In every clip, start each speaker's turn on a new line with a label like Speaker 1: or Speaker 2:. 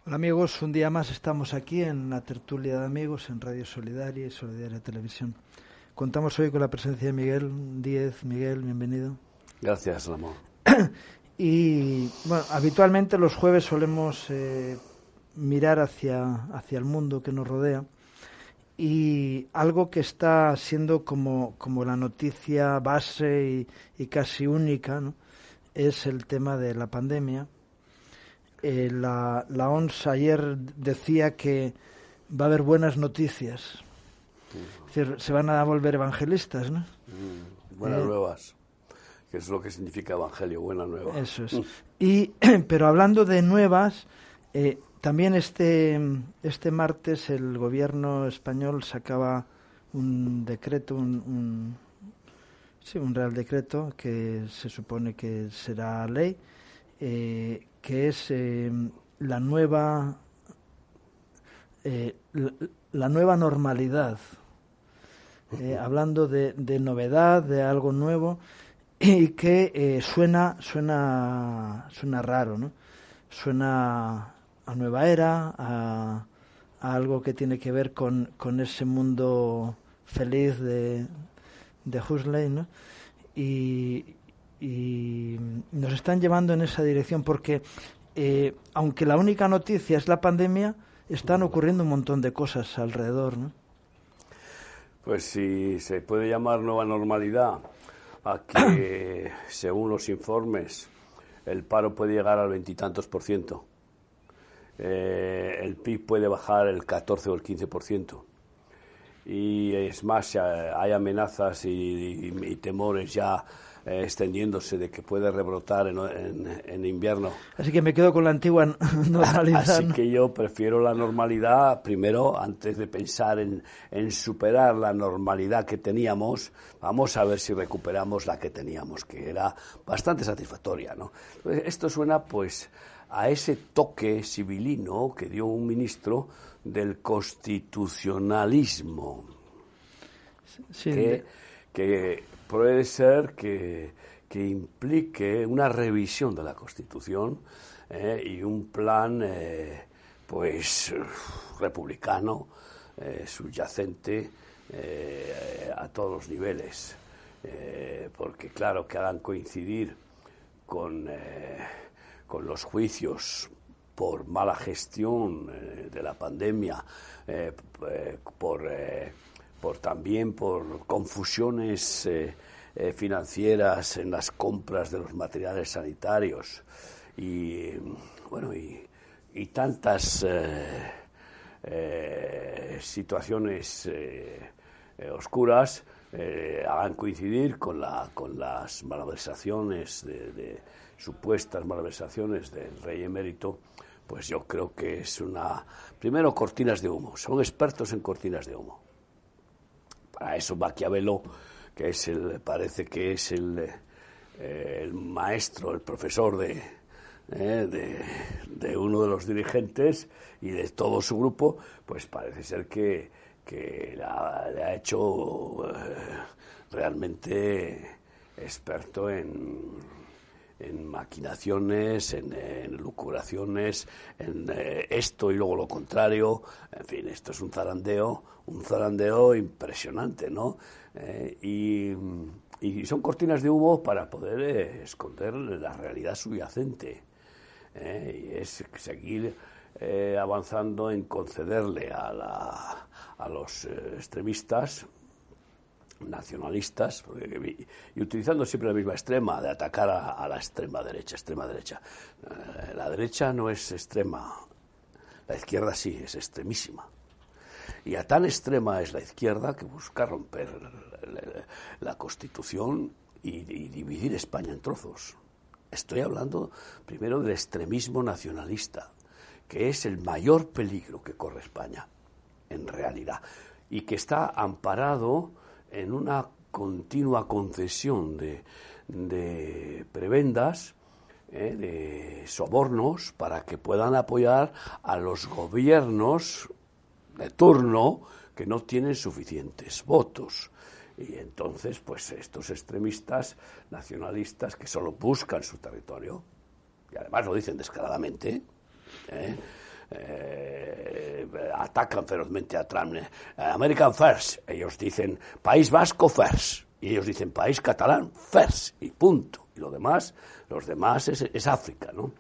Speaker 1: Hola amigos, un día más estamos aquí en la tertulia de amigos en Radio Solidaria y Solidaria Televisión. Contamos hoy con la presencia de Miguel Díez. Miguel, bienvenido.
Speaker 2: Gracias, Ramón.
Speaker 1: Y bueno, habitualmente los jueves solemos mirar hacia el mundo que nos rodea, y algo que está siendo como la noticia base y casi única, ¿no?, es el tema de la pandemia. La OMS ayer decía que va a haber buenas noticias. Es decir, se van a volver evangelistas, ¿no?
Speaker 2: Buenas nuevas, que es lo que significa evangelio, buena nueva.
Speaker 1: Eso es. Pero hablando de nuevas, también este martes el gobierno español sacaba un decreto, un real decreto que se supone que será ley, que es la nueva normalidad, hablando de novedad, de algo nuevo, y que suena raro, ¿no? Suena a nueva era, a algo que tiene que ver con ese mundo feliz de Huxley, ¿no? Y nos están llevando en esa dirección porque aunque la única noticia es la pandemia, están ocurriendo un montón de cosas alrededor, ¿no?
Speaker 2: Pues si se puede llamar nueva normalidad a que, según los informes, el paro puede llegar al 20 y tantos %, el PIB puede bajar el 14 o el 15%, y es más, hay amenazas y temores ya extendiéndose de que puede rebrotar en invierno.
Speaker 1: Así que me quedo con la antigua normalidad.
Speaker 2: Así que yo prefiero la normalidad primero, antes de pensar en superar la normalidad que teníamos. Vamos a ver si recuperamos la que teníamos, que era bastante satisfactoria, ¿no? Esto suena pues a ese toque civilino que dio un ministro del constitucionalismo,
Speaker 1: sí,
Speaker 2: que puede ser que implique una revisión de la Constitución y un plan pues republicano, subyacente a todos los niveles, porque claro, que hagan coincidir con los juicios por mala gestión de la pandemia, también por confusiones financieras en las compras de los materiales sanitarios y tantas situaciones oscuras, hagan coincidir con las malversaciones supuestas malversaciones del rey emérito. Pues yo creo que es primero, cortinas de humo. Son expertos en cortinas de humo. Para eso Maquiavelo, que parece que es el maestro, el profesor de uno de los dirigentes y de todo su grupo, pues parece ser que le ha hecho realmente experto en maquinaciones, en lucubraciones, en esto y luego lo contrario. En fin, esto es un zarandeo impresionante, ¿no? Y son cortinas de humo para poder esconder la realidad subyacente. Y es seguir avanzando en concederle a los extremistas nacionalistas, y utilizando siempre la misma extrema de atacar a la extrema derecha. La derecha no es extrema, la izquierda sí, es extremísima. Y a tan extrema es la izquierda que busca romper la Constitución y dividir España en trozos. Estoy hablando primero del extremismo nacionalista, que es el mayor peligro que corre España, en realidad, y que está amparado en una continua concesión de prebendas, de sobornos, para que puedan apoyar a los gobiernos de turno que no tienen suficientes votos. Y entonces, pues estos extremistas nacionalistas que solo buscan su territorio, y además lo dicen descaradamente, atacan ferozmente a Trump. American First, ellos dicen País Vasco First, y ellos dicen País Catalán First, y punto. Y los demás es África, ¿no?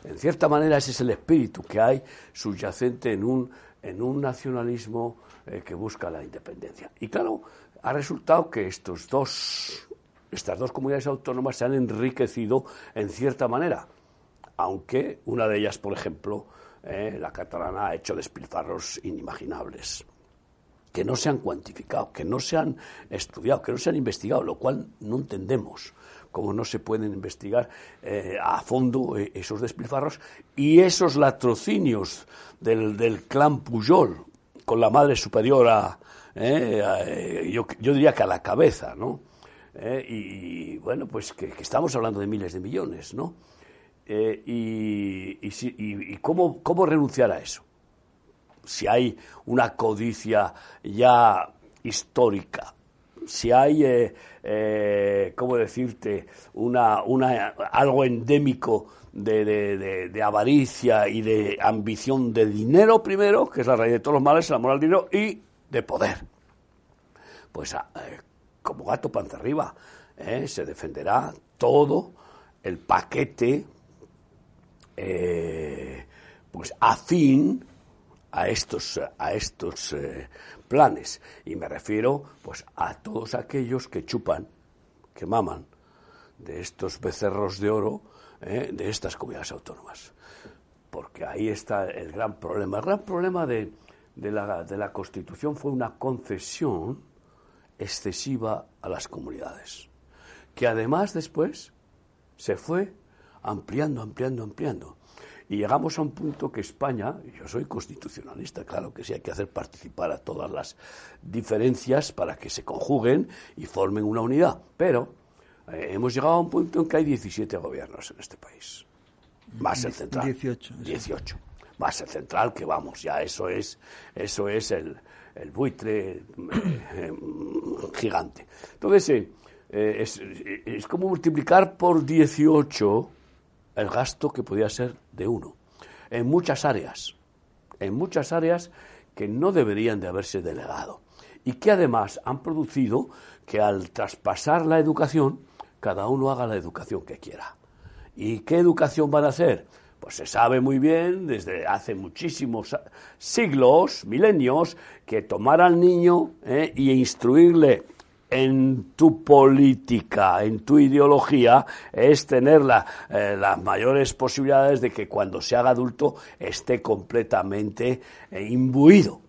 Speaker 2: En cierta manera ese es el espíritu que hay subyacente en un nacionalismo que busca la independencia. Y claro, ha resultado que estas dos comunidades autónomas se han enriquecido en cierta manera, aunque una de ellas, por ejemplo, la catalana, ha hecho despilfarros inimaginables, que no se han cuantificado, que no se han estudiado, que no se han investigado, lo cual no entendemos cómo no se pueden investigar a fondo esos despilfarros y esos latrocinios del clan Pujol con la madre superiora, yo diría que a la cabeza, ¿no? Y bueno, pues que estamos hablando de miles de millones, ¿no? Y cómo renunciar a eso. Si hay una codicia ya histórica, si hay, ¿cómo decirte?, algo endémico de avaricia y de ambición de dinero primero, que es la raíz de todos los males, el amor al dinero, y de poder. Pues como gato panza arriba, se defenderá todo el paquete pues afín a estos planes, y me refiero pues a todos aquellos que chupan, que maman de estos becerros de oro de estas comunidades autónomas, porque ahí está el gran problema. El gran problema de la Constitución fue una concesión excesiva a las comunidades, que además después se fue ampliando. Y llegamos a un punto que España, y yo soy constitucionalista, claro que sí, hay que hacer participar a todas las diferencias para que se conjuguen y formen una unidad. Pero hemos llegado a un punto en que hay 17 gobiernos en este país, más el central. 18. Más el central, que vamos, ya eso es el buitre gigante. Entonces, es como multiplicar por 18 el gasto que podía ser de uno, en muchas áreas que no deberían de haberse delegado, y que además han producido que al traspasar la educación, cada uno haga la educación que quiera. ¿Y qué educación van a hacer? Pues se sabe muy bien, desde hace muchísimos siglos, milenios, que tomar al niño y instruirle en tu política, en tu ideología, es tener las mayores posibilidades de que cuando se haga adulto esté completamente imbuido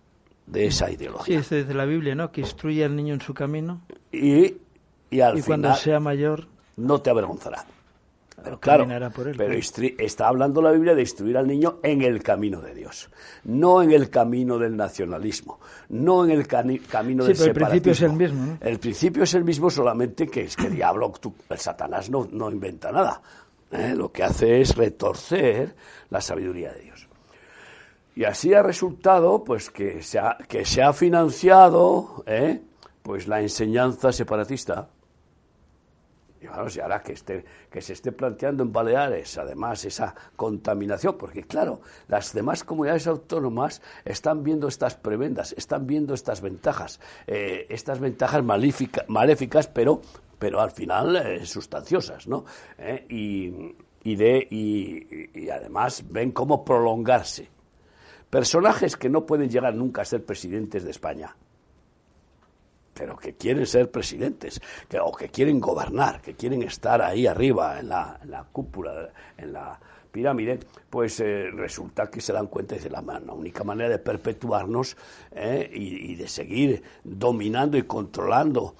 Speaker 2: de esa ideología.
Speaker 1: Sí, esto dice la Biblia, ¿no? Que instruye al niño en su camino
Speaker 2: y al final
Speaker 1: cuando sea mayor
Speaker 2: no te avergonzará. Pero claro,
Speaker 1: por él,
Speaker 2: pero está hablando la Biblia de instruir al niño en el camino de Dios, no en el camino del nacionalismo, no en el camino del separatismo.
Speaker 1: El principio es el mismo, ¿no?
Speaker 2: El principio es el mismo, solamente que es que el Satanás no inventa nada. Lo que hace es retorcer la sabiduría de Dios. Y así ha resultado pues que se ha financiado pues la enseñanza separatista. Y bueno, si ahora que se esté planteando en Baleares, además, esa contaminación, porque claro, las demás comunidades autónomas están viendo estas prebendas, están viendo estas ventajas maléficas, pero al final sustanciosas, ¿no? Y además ven cómo prolongarse. Personajes que no pueden llegar nunca a ser presidentes de España, pero que quieren ser presidentes, o que quieren gobernar, que quieren estar ahí arriba, en la cúpula, en la pirámide, pues resulta que se dan cuenta y dicen, la única manera de perpetuarnos y de seguir dominando y controlando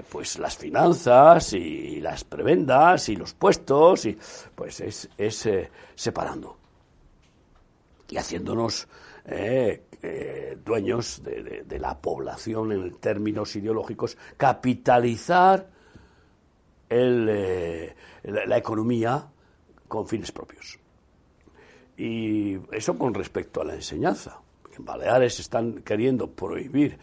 Speaker 2: pues las finanzas y las prebendas y los puestos, y pues es separando y haciéndonos dueños de la población en términos ideológicos, capitalizar la economía con fines propios. Y eso con respecto a la enseñanza, En Baleares están queriendo prohibir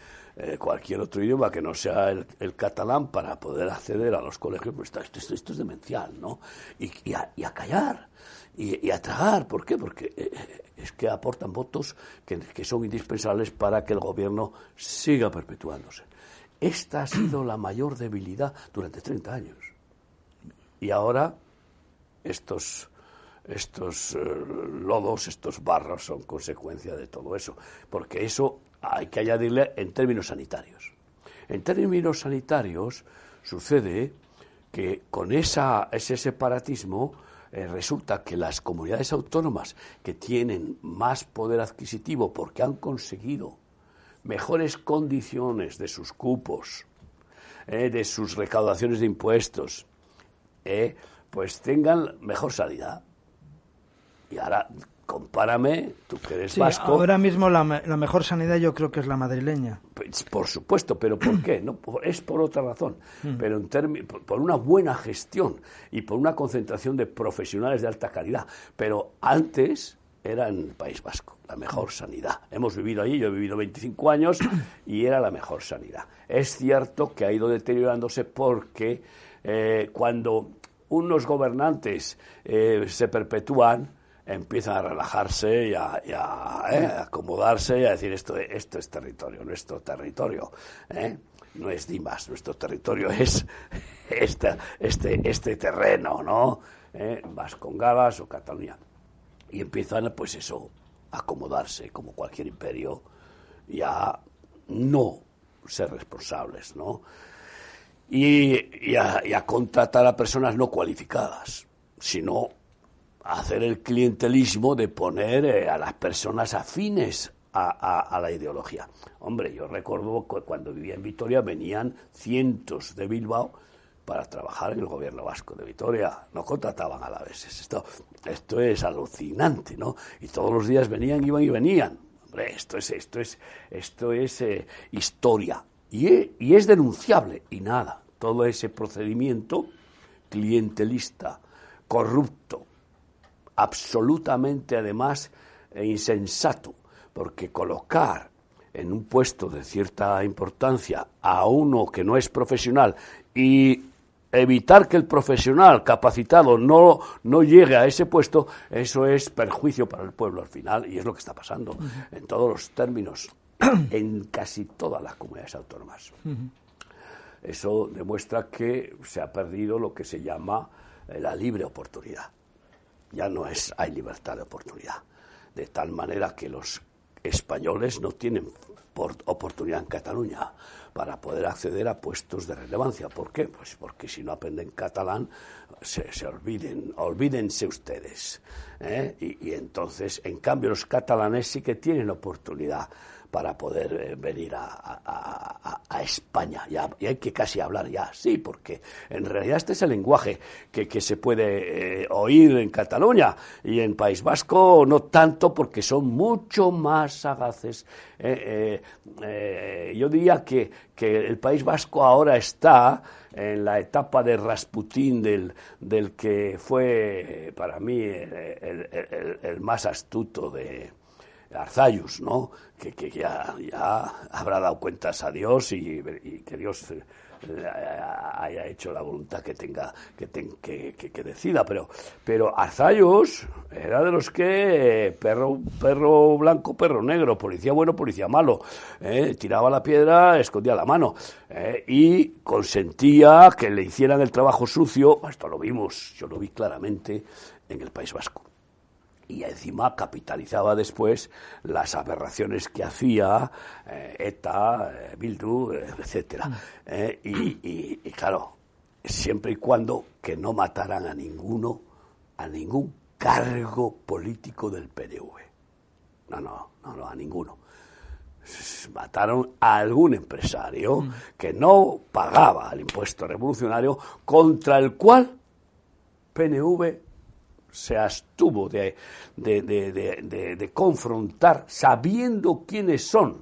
Speaker 2: cualquier otro idioma que no sea el catalán para poder acceder a los colegios. Pues esto es demencial, ¿no? Y a callar y a tragar. ¿Por qué? Porque es que aportan votos que son indispensables para que el gobierno siga perpetuándose. Esta ha sido la mayor debilidad durante 30 años. Y ahora estos lodos, estos barros son consecuencia de todo eso, porque eso hay que añadirle en términos sanitarios. En términos sanitarios sucede que con ese separatismo resulta que las comunidades autónomas que tienen más poder adquisitivo porque han conseguido mejores condiciones de sus cupos, de sus recaudaciones de impuestos, pues tengan mejor sanidad. Y ahora, compárame, tú que eres vasco...
Speaker 1: Ahora mismo la mejor sanidad yo creo que es la madrileña.
Speaker 2: Pues, por supuesto, pero ¿por qué? No, es por otra razón, pero por una buena gestión y por una concentración de profesionales de alta calidad. Pero antes era en el País Vasco la mejor sanidad. Hemos vivido allí, yo he vivido 25 años y era la mejor sanidad. Es cierto que ha ido deteriorándose porque cuando unos gobernantes se perpetúan, empiezan a relajarse y a acomodarse y a decir esto es territorio, nuestro territorio, no es Dimas, nuestro territorio es este terreno, ¿no? Vascongadas o Cataluña. Y empiezan, pues eso, a acomodarse como cualquier imperio y a no ser responsables, ¿no? Y a contratar a personas no cualificadas, sino hacer el clientelismo de poner a las personas afines a la ideología. Hombre, yo recuerdo cuando vivía en Vitoria venían cientos de Bilbao para trabajar en el gobierno vasco de Vitoria. No contrataban alaveses. Esto es alucinante, ¿no? Y todos los días venían, iban y venían. Hombre, esto es historia. Y es denunciable. Y nada, todo ese procedimiento clientelista, corrupto, absolutamente además insensato, porque colocar en un puesto de cierta importancia a uno que no es profesional y evitar que el profesional capacitado no llegue a ese puesto, eso es perjuicio para el pueblo al final, y es lo que está pasando en todos los términos, en casi todas las comunidades autónomas. Eso demuestra que se ha perdido lo que se llama la libre oportunidad. Ya no hay libertad de oportunidad, de tal manera que los españoles no tienen oportunidad en Cataluña para poder acceder a puestos de relevancia. ¿Por qué? Pues porque si no aprenden catalán, se olvídense ustedes. Y entonces, en cambio, los catalanes sí que tienen oportunidad para poder venir a España. Y hay que casi hablar ya, sí, porque en realidad este es el lenguaje que se puede oír en Cataluña, y en País Vasco no tanto, porque son mucho más sagaces. Yo diría que el País Vasco ahora está en la etapa de Rasputín, del que fue para mí el más astuto de Arzallus, ¿no? Que ya habrá dado cuentas a Dios y que Dios haya hecho la voluntad que decida, pero Arzallus era de los que perro blanco, perro negro, policía bueno, policía malo, tiraba la piedra, escondía la mano, y consentía que le hicieran el trabajo sucio. Esto lo vimos, yo lo vi claramente en el País Vasco. Y encima capitalizaba después las aberraciones que hacía ETA, Bildu, etcétera. Y claro, siempre y cuando que no mataran a ningún cargo político del PNV. No, a ninguno. Mataron a algún empresario que no pagaba el impuesto revolucionario, contra el cual PNV se abstuvo de confrontar, sabiendo quiénes son,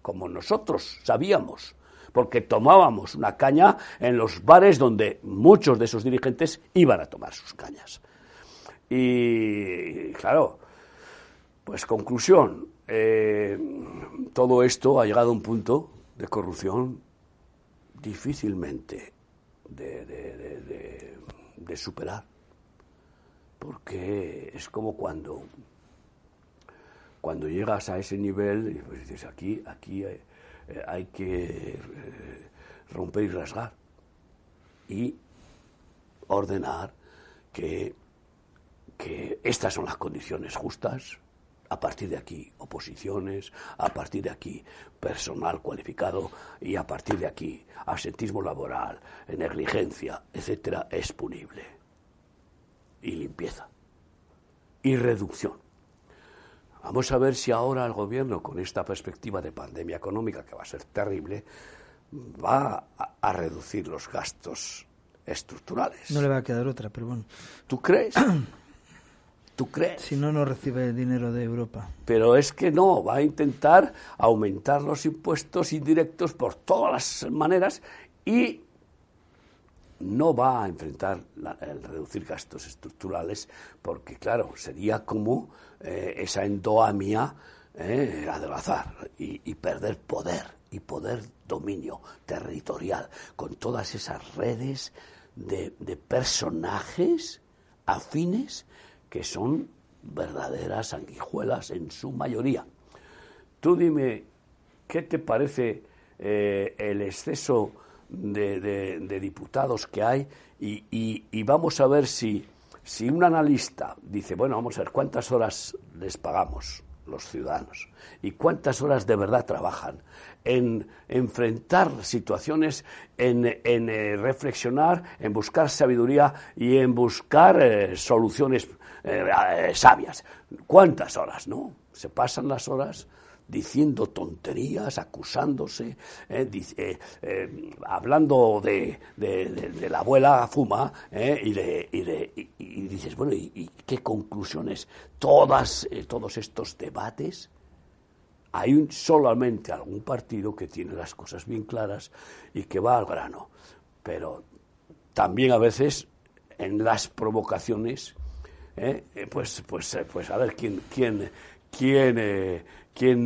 Speaker 2: como nosotros sabíamos, porque tomábamos una caña en los bares donde muchos de esos dirigentes iban a tomar sus cañas. Y claro, Pues conclusión, todo esto ha llegado a un punto de corrupción difícilmente de superar, porque es como cuando llegas a ese nivel, pues dices, aquí hay que romper y rasgar y ordenar que estas son las condiciones justas. A partir de aquí, oposiciones, a partir de aquí, personal cualificado, y a partir de aquí, absentismo laboral, negligencia, etcétera, es punible. Y limpieza. Y reducción. Vamos a ver si ahora el gobierno, con esta perspectiva de pandemia económica, que va a ser terrible, va a reducir los gastos estructurales.
Speaker 1: No le va a quedar otra, pero bueno.
Speaker 2: ¿Tú crees? ¿Tú crees?
Speaker 1: Si no recibe dinero de Europa.
Speaker 2: Pero es que no, va a intentar aumentar los impuestos indirectos por todas las maneras y no va a enfrentar el reducir gastos estructurales porque, claro, sería como esa endogamia adelgazar y perder poder dominio territorial con todas esas redes de personajes afines que son verdaderas sanguijuelas en su mayoría. Tú dime, ¿qué te parece el exceso de diputados que hay? Y vamos a ver si un analista dice, bueno, vamos a ver, ¿cuántas horas les pagamos los ciudadanos? ¿Y cuántas horas de verdad trabajan en enfrentar situaciones, en reflexionar, en buscar sabiduría y en buscar soluciones sabias? ¿Cuántas horas, no? Se pasan las horas diciendo tonterías, acusándose, hablando de la abuela fuma, y dices, bueno, ¿y qué conclusiones? Todos estos debates, hay solamente algún partido que tiene las cosas bien claras y que va al grano, pero también a veces en las provocaciones, pues a ver quién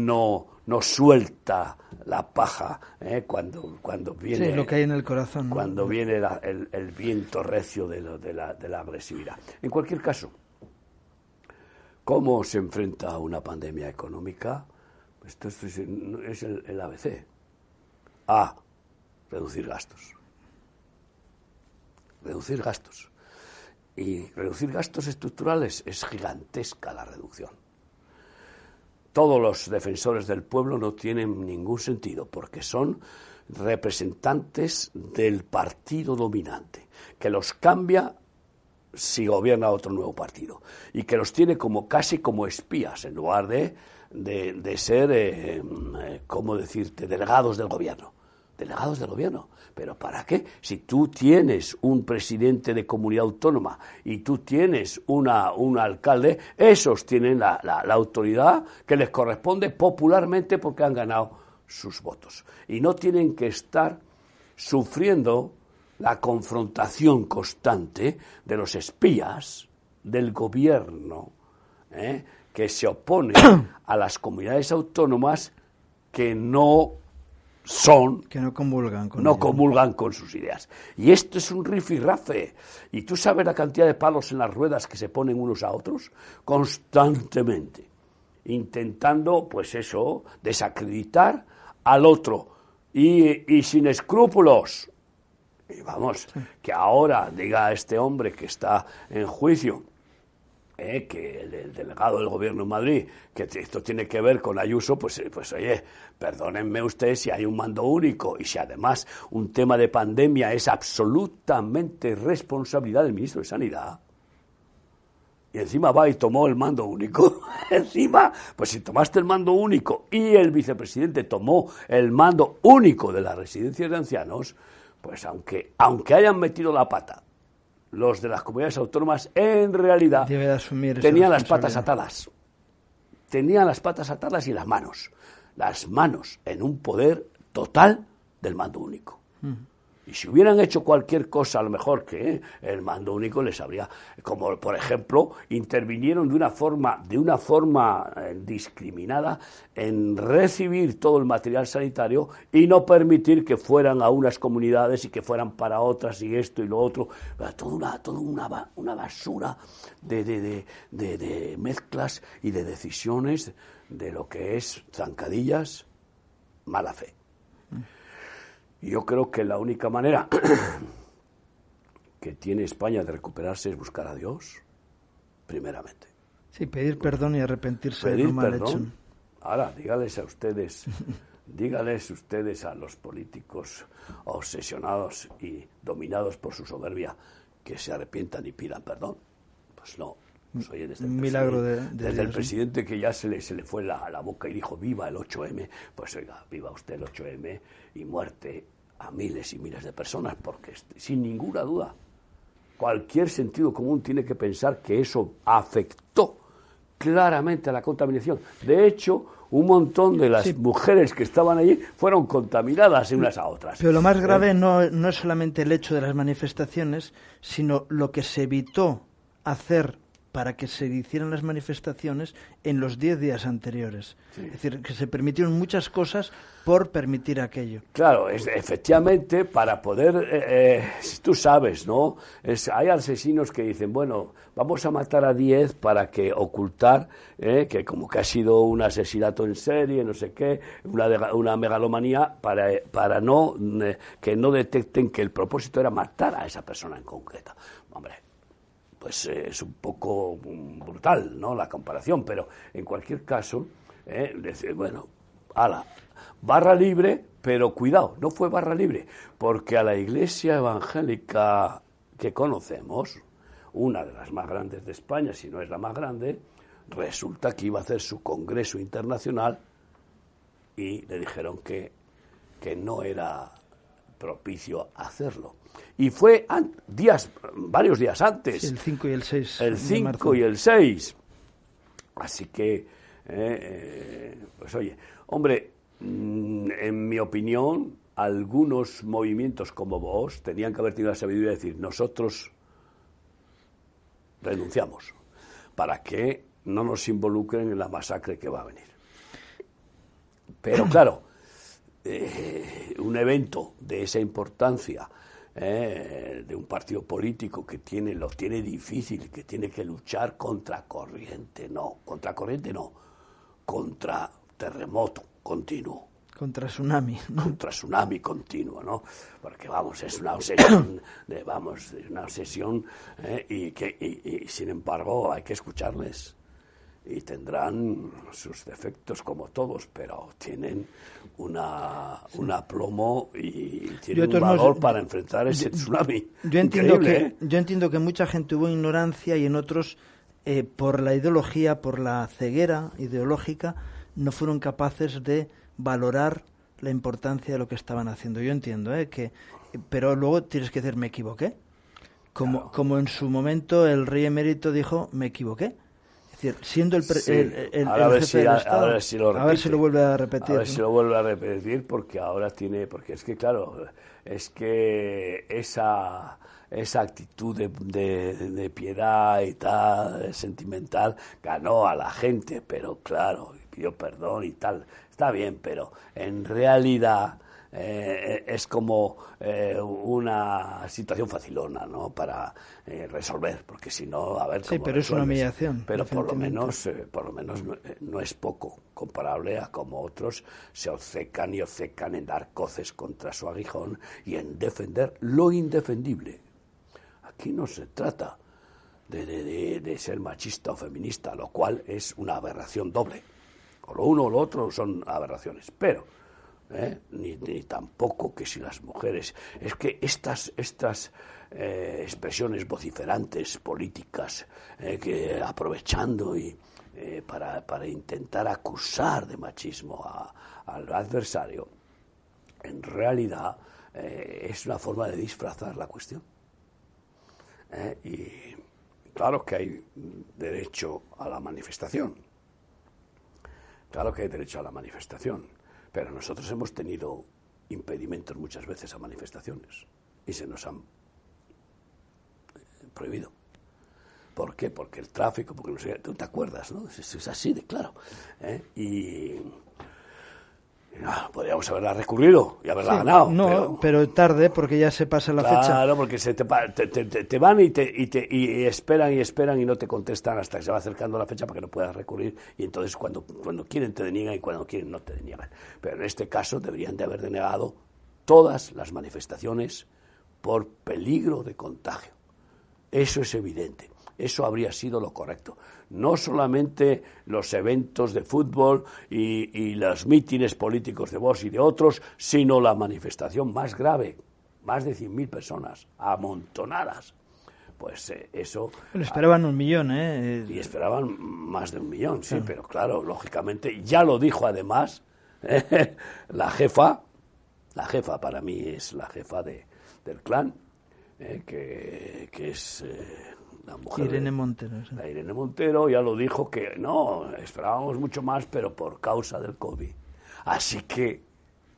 Speaker 2: no suelta la paja cuando viene,
Speaker 1: sí, lo que hay en el corazón, ¿no?
Speaker 2: Cuando viene el viento recio de la agresividad. En cualquier caso, ¿cómo se enfrenta a una pandemia económica? Pues esto es el ABC. A, reducir gastos. Reducir gastos. Y reducir gastos estructurales es gigantesca la reducción. Todos los defensores del pueblo no tienen ningún sentido porque son representantes del partido dominante, que los cambia si gobierna otro nuevo partido y que los tiene casi como espías en lugar de ser, ¿cómo decirte?, delegados del gobierno. Delegados del gobierno. ¿Pero para qué? Si tú tienes un presidente de comunidad autónoma y tú tienes un alcalde, esos tienen la autoridad que les corresponde popularmente porque han ganado sus votos. Y no tienen que estar sufriendo la confrontación constante de los espías del gobierno, que se oponen a las comunidades autónomas que no comulgan con sus ideas. Y esto es un rifirrafe. Y tú sabes la cantidad de palos en las ruedas que se ponen unos a otros constantemente, intentando, pues eso, desacreditar al otro y sin escrúpulos. Y vamos, que ahora diga a este hombre que está en juicio, que el delegado del gobierno en Madrid, que esto tiene que ver con Ayuso, pues oye, perdónenme ustedes si hay un mando único y si además un tema de pandemia es absolutamente responsabilidad del ministro de Sanidad. Y encima va y tomó el mando único. Encima, pues si tomaste el mando único y el vicepresidente tomó el mando único de las residencias de ancianos, pues aunque hayan metido la pata, los de las comunidades autónomas en realidad tenían las patas atadas. Tenían las patas atadas y las manos en un poder total del mando único. Y si hubieran hecho cualquier cosa, a lo mejor que el mando único les habría, como por ejemplo, intervinieron de una forma discriminada en recibir todo el material sanitario y no permitir que fueran a unas comunidades y que fueran para otras y esto y lo otro, toda una basura de mezclas y de decisiones de lo que es zancadillas, mala fe. Yo creo que la única manera que tiene España de recuperarse es buscar a Dios, primeramente.
Speaker 1: Sí, pedir perdón y arrepentirse de lo mal hecho.
Speaker 2: Ahora, dígales ustedes a los políticos obsesionados y dominados por su soberbia que se arrepientan y pidan perdón. Pues no. Pues, oye, desde el
Speaker 1: milagro
Speaker 2: desde el presidente que ya se le fue la boca y dijo viva el 8M, pues oiga, viva usted el 8M y muerte a miles y miles de personas, porque sin ninguna duda cualquier sentido común tiene que pensar que eso afectó claramente a la contaminación. De hecho, un montón de las mujeres que estaban allí fueron contaminadas unas a otras.
Speaker 1: Pero lo más grave no es solamente el hecho de las manifestaciones, sino lo que se evitó hacer para que se hicieran las manifestaciones en los 10 días anteriores. Sí. Es decir, que se permitieron muchas cosas por permitir aquello.
Speaker 2: Claro, efectivamente, para poder, tú sabes, ¿no? Hay asesinos que dicen, bueno, vamos a matar a 10 para que ocultar que como que ha sido un asesinato en serie, no sé qué, una megalomanía, para no que no detecten que el propósito era matar a esa persona en concreta. Hombre, pues es un poco brutal, ¿no?, la comparación, pero en cualquier caso, decir, bueno, barra libre, pero cuidado, no fue barra libre, porque a la iglesia evangélica que conocemos, una de las más grandes de España, si no es la más grande, resulta que iba a hacer su congreso internacional y le dijeron que no era propicio hacerlo. Y fue varios días antes.
Speaker 1: Sí, el 5 y el 6.
Speaker 2: El 5 y el 6. Así que, pues oye, hombre, en mi opinión, algunos movimientos como vos tenían que haber tenido la sabiduría de decir, nosotros renunciamos, para que no nos involucren en la masacre que va a venir. Pero claro, un evento de esa importancia, de un partido político que lo tiene difícil, que tiene que luchar contra terremoto continuo.
Speaker 1: Contra tsunami.
Speaker 2: Contra tsunami continuo, ¿no? Porque vamos, es una obsesión, y sin embargo hay que escucharles. Y tendrán sus defectos como todos, pero tienen un aplomo y tienen un valor para enfrentar ese tsunami.
Speaker 1: Yo entiendo que mucha gente hubo ignorancia y en otros, por la ideología, por la ceguera ideológica, no fueron capaces de valorar la importancia de lo que estaban haciendo. Yo entiendo, pero luego tienes que decir, me equivoqué. Como en su momento el rey emérito dijo, me equivoqué. Siendo el jefe del Estado, a ver si lo vuelve a repetir.
Speaker 2: A ver si lo vuelve a repetir, porque es que claro, es que esa actitud de piedad y tal, sentimental, ganó a la gente, pero claro, pidió perdón y tal, está bien, pero en realidad es como una situación facilona, ¿no?, para resolver, porque si no, a ver cómo.
Speaker 1: Sí, pero resuelves. Es una humillación.
Speaker 2: Pero por lo menos no es poco comparable a como otros se obcecan en dar coces contra su aguijón y en defender lo indefendible. Aquí no se trata de ser machista o feminista, lo cual es una aberración doble. O lo uno o lo otro son aberraciones, pero ni tampoco que si las mujeres. Es que estas expresiones vociferantes políticas, que aprovechando y para intentar acusar de machismo al adversario, en realidad es una forma de disfrazar la cuestión. Y claro que hay derecho a la manifestación. Claro que hay derecho a la manifestación. Pero nosotros hemos tenido impedimentos muchas veces a manifestaciones. y se nos han prohibido. ¿Por qué? Porque el tráfico, porque no sé, tú te acuerdas, ¿no? Es así de claro. Y podríamos haberla recurrido y haberla ganado.
Speaker 1: No, pero tarde, porque ya se pasa la fecha.
Speaker 2: Claro, porque te van y esperan y no te contestan hasta que se va acercando la fecha para que no puedas recurrir, y entonces cuando quieren te deniegan y cuando quieren no te deniegan. Pero en este caso deberían de haber denegado todas las manifestaciones por peligro de contagio. Eso es evidente. Eso habría sido lo correcto. No solamente los eventos de fútbol y los mítines políticos de Vox y de otros, sino la manifestación más grave, más de 100.000 personas, amontonadas. Pues eso...
Speaker 1: Bueno, esperaban 1 millón,
Speaker 2: Y esperaban más de 1 millón, sí, pero claro, lógicamente, ya lo dijo además la jefa para mí es la jefa del clan, que es... la mujer
Speaker 1: Irene Montero. Sí.
Speaker 2: La Irene Montero ya lo dijo, que no, esperábamos mucho más, pero por causa del COVID. Así que...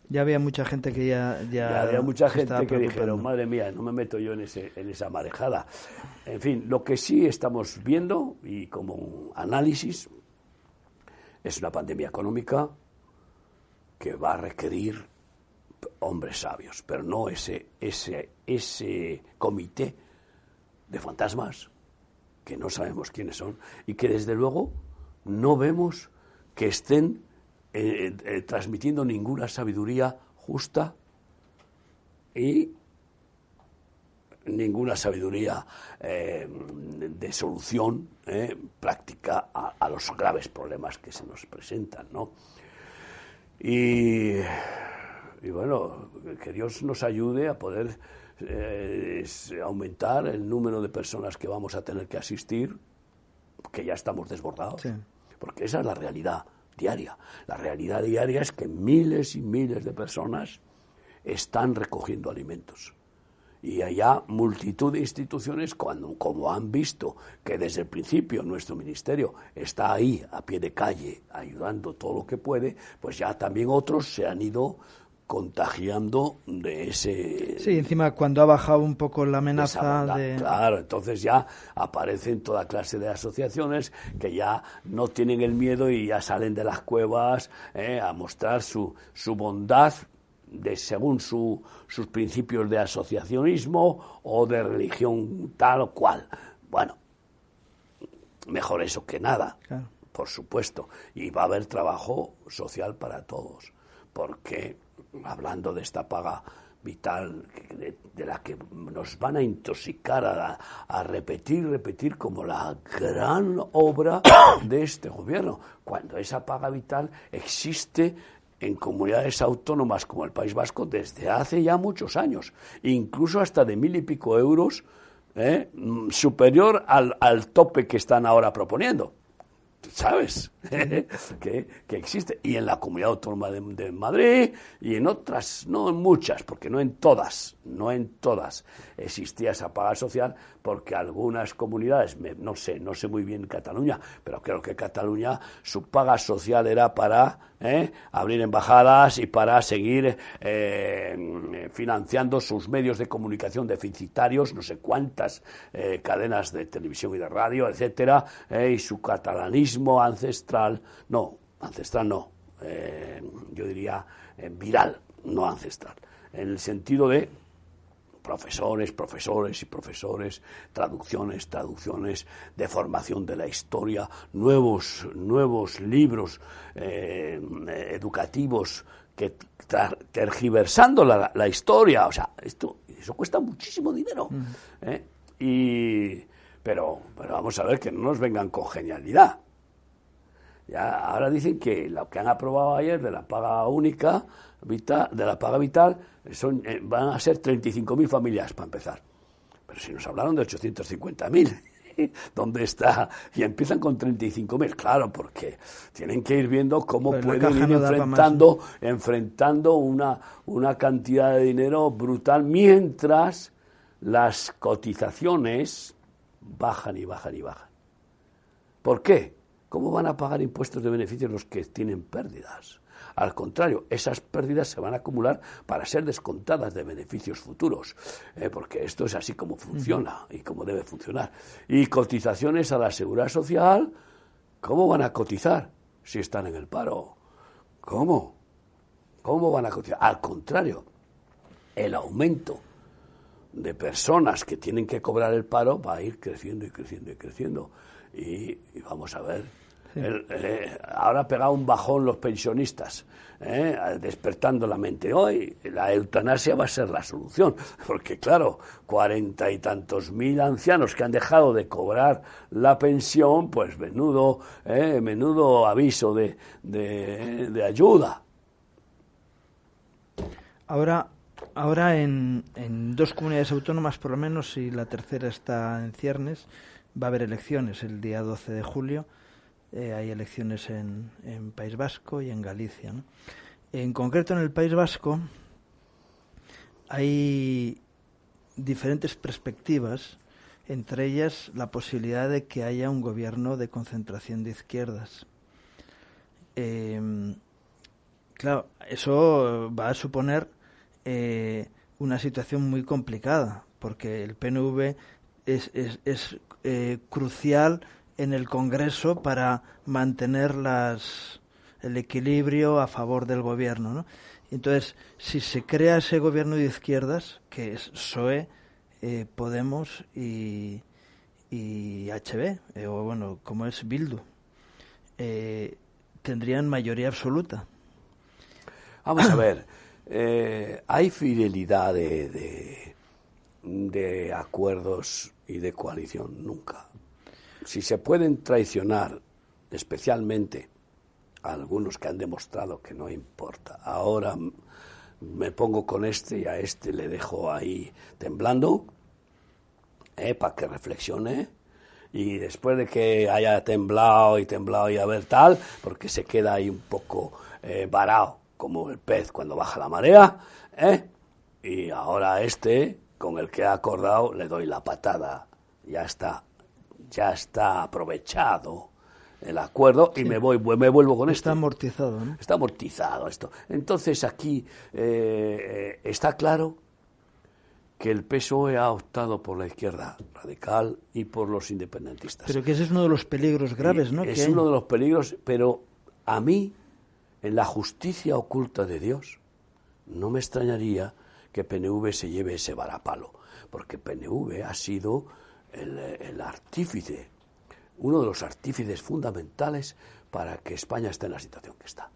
Speaker 1: Ya había mucha gente que ya
Speaker 2: había mucha gente que dijeron, madre mía, no me meto yo en esa marejada. En fin, lo que sí estamos viendo, y como un análisis, es una pandemia económica que va a requerir hombres sabios, pero no ese comité de fantasmas que no sabemos quiénes son y que desde luego no vemos que estén transmitiendo ninguna sabiduría justa y ninguna sabiduría de solución práctica a los graves problemas que se nos presentan, ¿no? Y bueno, que Dios nos ayude a poder aumentar el número de personas que vamos a tener que asistir, que ya estamos desbordados, sí. Porque esa es la realidad diaria. La realidad diaria es que miles y miles de personas están recogiendo alimentos. Y allá multitud de instituciones, como han visto que desde el principio nuestro ministerio está ahí, a pie de calle, ayudando todo lo que puede, pues ya también otros se han ido contagiando de ese...
Speaker 1: Sí, encima cuando ha bajado un poco la amenaza de...
Speaker 2: Claro, entonces ya aparecen toda clase de asociaciones que ya no tienen el miedo y ya salen de las cuevas a mostrar su bondad según sus principios de asociacionismo o de religión tal o cual. Bueno, mejor eso que nada, claro. Por supuesto. Y va a haber trabajo social para todos, porque hablando de esta paga vital de la que nos van a intoxicar a repetir como la gran obra de este gobierno, cuando esa paga vital existe en comunidades autónomas como el País Vasco desde hace ya muchos años, incluso hasta de 1.000 y pico euros, superior al tope que están ahora proponiendo. ¿Sabes? que existe. Y en la Comunidad Autónoma de Madrid y en otras, no en muchas, porque no en todas existía esa paga social, porque algunas comunidades, no sé muy bien Cataluña, pero creo que Cataluña, su paga social era para abrir embajadas y para seguir financiando sus medios de comunicación deficitarios, no sé cuántas cadenas de televisión y de radio, etcétera, y su catalanismo ancestral no, yo diría viral, no ancestral, en el sentido de profesores, traducciones, de formación de la historia, nuevos libros educativos que tergiversando la historia, o sea, eso cuesta muchísimo dinero, pero vamos a ver que no nos vengan con genialidad. Ya ahora dicen que lo que han aprobado ayer de la paga única vital, de la paga vital, van a ser 35.000 familias para empezar. Pero si nos hablaron de 850.000, ¿dónde está? Y empiezan con 35.000, claro, porque tienen que ir viendo cómo pues pueden ir enfrentando una cantidad de dinero brutal, mientras las cotizaciones bajan y bajan y bajan. ¿Por qué? ¿Cómo van a pagar impuestos de beneficios los que tienen pérdidas? Al contrario, esas pérdidas se van a acumular para ser descontadas de beneficios futuros, porque esto es así como funciona y como debe funcionar. Y cotizaciones a la Seguridad Social, ¿cómo van a cotizar si están en el paro? ¿Cómo? ¿Cómo van a cotizar? Al contrario, el aumento de personas que tienen que cobrar el paro va a ir creciendo y creciendo y creciendo. Y vamos a ver. Sí. Ahora ha pegado un bajón los pensionistas, despertando la mente. Hoy la eutanasia va a ser la solución, porque claro, 40 y tantos mil ancianos que han dejado de cobrar la pensión, pues menudo aviso de ayuda.
Speaker 1: Ahora en 2 comunidades autónomas por lo menos, y la tercera está en ciernes, va a haber elecciones el día 12 de julio. Hay elecciones en País Vasco y en Galicia, ¿no? En concreto en el País Vasco hay diferentes perspectivas, entre ellas la posibilidad de que haya un gobierno de concentración de izquierdas. Claro, eso va a suponer una situación muy complicada, porque el PNV es crucial en el Congreso para mantener el equilibrio a favor del gobierno, ¿no? Entonces, si se crea ese gobierno de izquierdas, que es PSOE, Podemos y HB, o bueno, como es Bildu, tendrían mayoría absoluta.
Speaker 2: Vamos a ver, hay fidelidad de acuerdos y de coalición, nunca. Si se pueden traicionar, especialmente a algunos que han demostrado que no importa, ahora me pongo con este y a este le dejo ahí temblando, para que reflexione, y después de que haya temblado y a ver tal, porque se queda ahí un poco varado, como el pez cuando baja la marea, y ahora con el que ha acordado, le doy la patada, ya está aprovechado el acuerdo, sí. Y me vuelvo con esto.
Speaker 1: Está amortizado, ¿no?
Speaker 2: Está amortizado esto. Entonces aquí está claro que el PSOE ha optado por la izquierda radical y por los independentistas.
Speaker 1: Pero que ese es uno de los peligros graves, ¿no?
Speaker 2: Es uno de los peligros, pero a mí, en la justicia oculta de Dios, no me extrañaría que PNV se lleve ese varapalo, porque PNV ha sido el artífice, uno de los artífices fundamentales para que España esté en la situación que está,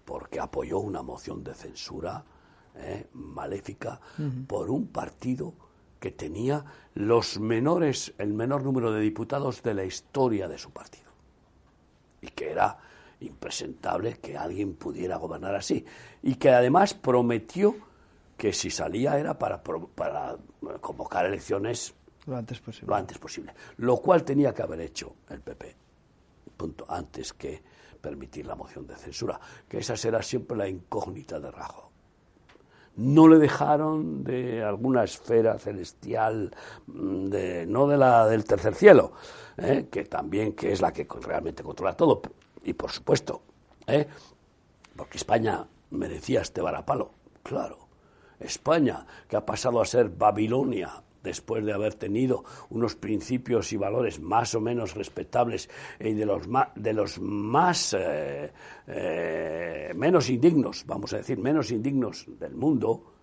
Speaker 2: porque apoyó una moción de censura maléfica por un partido que tenía el menor número de diputados de la historia de su partido, y que era impresentable que alguien pudiera gobernar así, y que además prometió que si salía era para convocar elecciones
Speaker 1: lo antes posible,
Speaker 2: lo cual tenía que haber hecho el PP, antes que permitir la moción de censura, que esa será siempre la incógnita de Rajoy. No le dejaron de alguna esfera celestial, no de la del tercer cielo, que es la que realmente controla todo, y por supuesto, porque España merecía este varapalo, claro. España, que ha pasado a ser Babilonia después de haber tenido unos principios y valores más o menos respetables y de los más menos indignos, vamos a decir, menos indignos del mundo,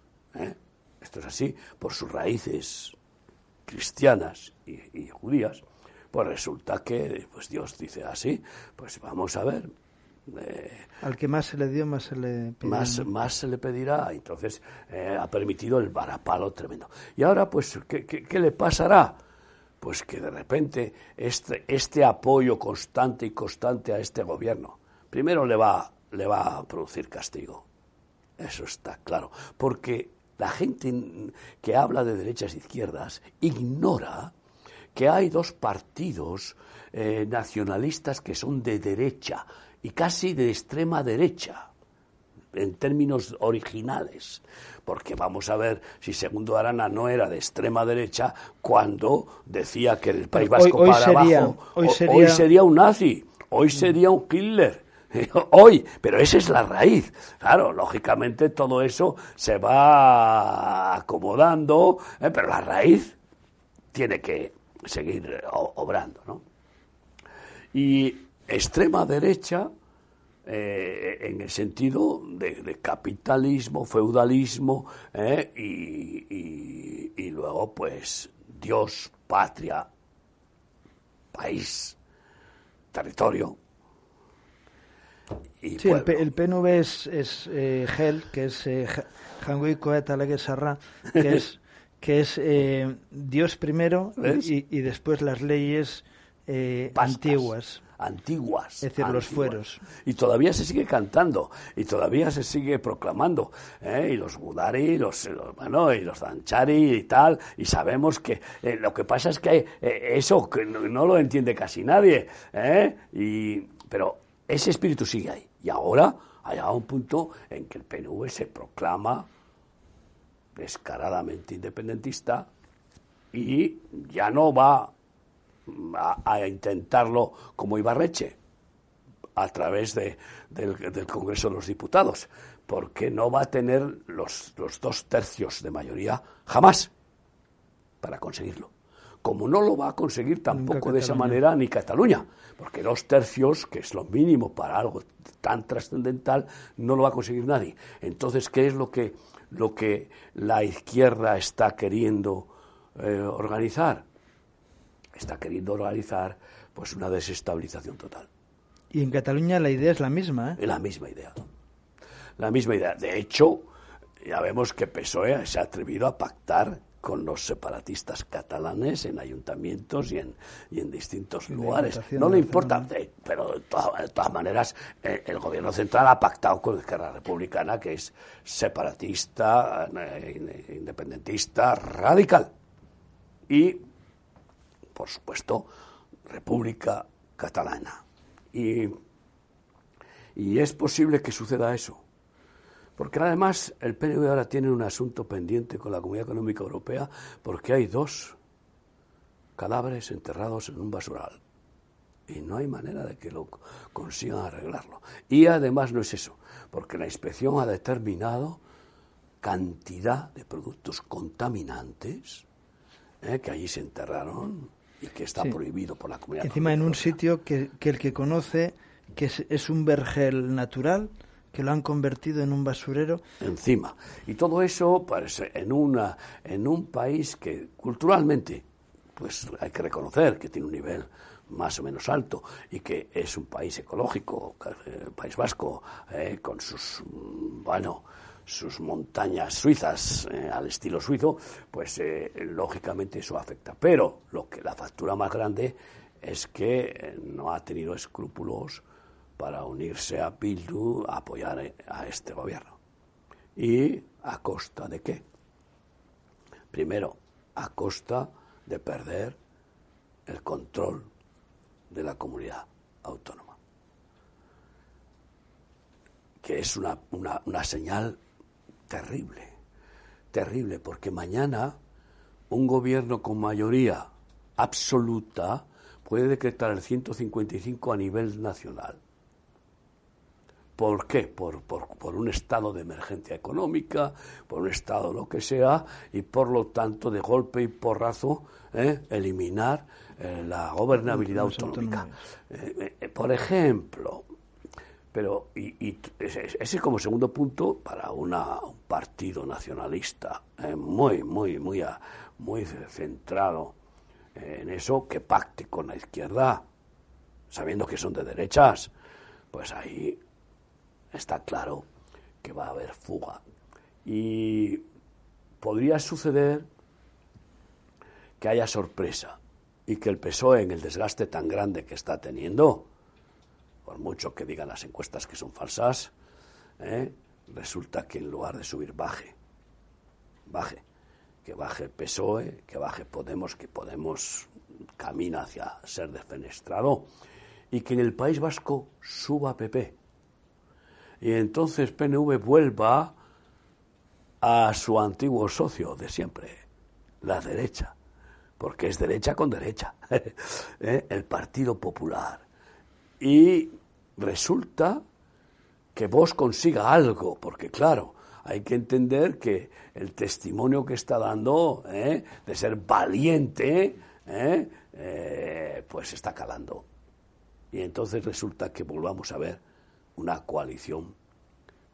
Speaker 2: esto es así, por sus raíces cristianas y judías, pues resulta que pues Dios dice así, pues vamos a ver.
Speaker 1: Al que más se le dio, más se le pedirá.
Speaker 2: Más se le pedirá. Entonces ha permitido el varapalo tremendo. Y ahora, pues, ¿qué le pasará? Pues que de repente este apoyo constante a este gobierno, primero le va a producir castigo. Eso está claro. Porque la gente que habla de derechas e izquierdas ignora que hay 2 partidos nacionalistas que son de derecha y casi de extrema derecha, en términos originales, porque vamos a ver si Segundo Arana no era de extrema derecha cuando decía que el País Vasco
Speaker 1: hoy sería
Speaker 2: un nazi, Hoy sería un Hitler. Hoy, pero esa es la raíz. Claro, lógicamente todo eso se va acomodando, pero la raíz tiene que seguir obrando, ¿no? Y extrema derecha, en el sentido de capitalismo, feudalismo, y luego pues Dios, patria, país, territorio. Y
Speaker 1: sí, el PNV es GEL, que es Jangoiko eta Lege Sarra, que es Dios primero y después las leyes antiguas.
Speaker 2: Antiguas.
Speaker 1: Es decir, los fueros.
Speaker 2: Y todavía se sigue cantando, y todavía se sigue proclamando, y los Gudari, y los Danchari y tal, y sabemos que lo que pasa es que hay, eso que no lo entiende casi nadie, pero ese espíritu sigue ahí. Y ahora ha llegado un punto en que el PNV se proclama descaradamente independentista y ya no va a intentarlo como Ibarretxe a través del Congreso de los Diputados, porque no va a tener los 2/3 de mayoría jamás para conseguirlo. Como no lo va a conseguir tampoco de esa manera ni Cataluña, porque 2/3, que es lo mínimo para algo tan trascendental, no lo va a conseguir nadie. Entonces, ¿qué es lo que la izquierda está queriendo organizar? Está queriendo organizar pues una desestabilización total.
Speaker 1: Y en Cataluña la idea es la misma, ¿eh?
Speaker 2: Es la misma idea. La misma idea. De hecho, ya vemos que PSOE se ha atrevido a pactar con los separatistas catalanes en ayuntamientos y en distintos lugares. No le importa, pero de todas maneras el gobierno central ha pactado con Esquerra Republicana, que es separatista, independentista, radical. Y por supuesto, República Catalana. Y es posible que suceda eso. Porque además el PNV ahora tiene un asunto pendiente con la Comunidad Económica Europea, porque hay 2 cadáveres enterrados en un basural. Y no hay manera de que lo consigan arreglarlo. Y además no es eso, porque la inspección ha determinado cantidad de productos contaminantes que allí se enterraron y que está prohibido por la Comunidad
Speaker 1: Encima en un
Speaker 2: Europea.
Speaker 1: sitio que el que conoce, que es un vergel natural, que lo han convertido en un basurero.
Speaker 2: Encima. Y todo eso pues, en un país que culturalmente, pues hay que reconocer que tiene un nivel más o menos alto y que es un país ecológico, el País Vasco, con sus, sus montañas suizas al estilo suizo, pues lógicamente eso afecta. Pero la factura más grande es que no ha tenido escrúpulos para unirse a Bildu a apoyar a este gobierno. ¿Y a costa de qué? Primero, a costa de perder el control de la comunidad autónoma, que es una señal terrible, porque mañana un gobierno con mayoría absoluta puede decretar el 155 a nivel nacional. ¿Por qué? Por un estado de emergencia económica, por un estado lo que sea, y por lo tanto de golpe y porrazo eliminar la gobernabilidad autonómica. Por ejemplo, pero ese como segundo punto para un partido nacionalista muy centrado en eso, que pacte con la izquierda, sabiendo que son de derechas, pues ahí está claro que va a haber fuga. Y podría suceder que haya sorpresa y que el PSOE, en el desgaste tan grande que está teniendo, por mucho que digan las encuestas que son falsas, resulta que en lugar de subir baje, que baje el PSOE, que baje Podemos, que Podemos camina hacia ser defenestrado, y que en el País Vasco suba PP. Y entonces PNV vuelva a su antiguo socio de siempre, la derecha, porque es derecha con derecha, el Partido Popular. y resulta que Vox consiga algo, porque claro, hay que entender que el testimonio que está dando de ser valiente, pues está calando. Y entonces resulta que volvamos a ver una coalición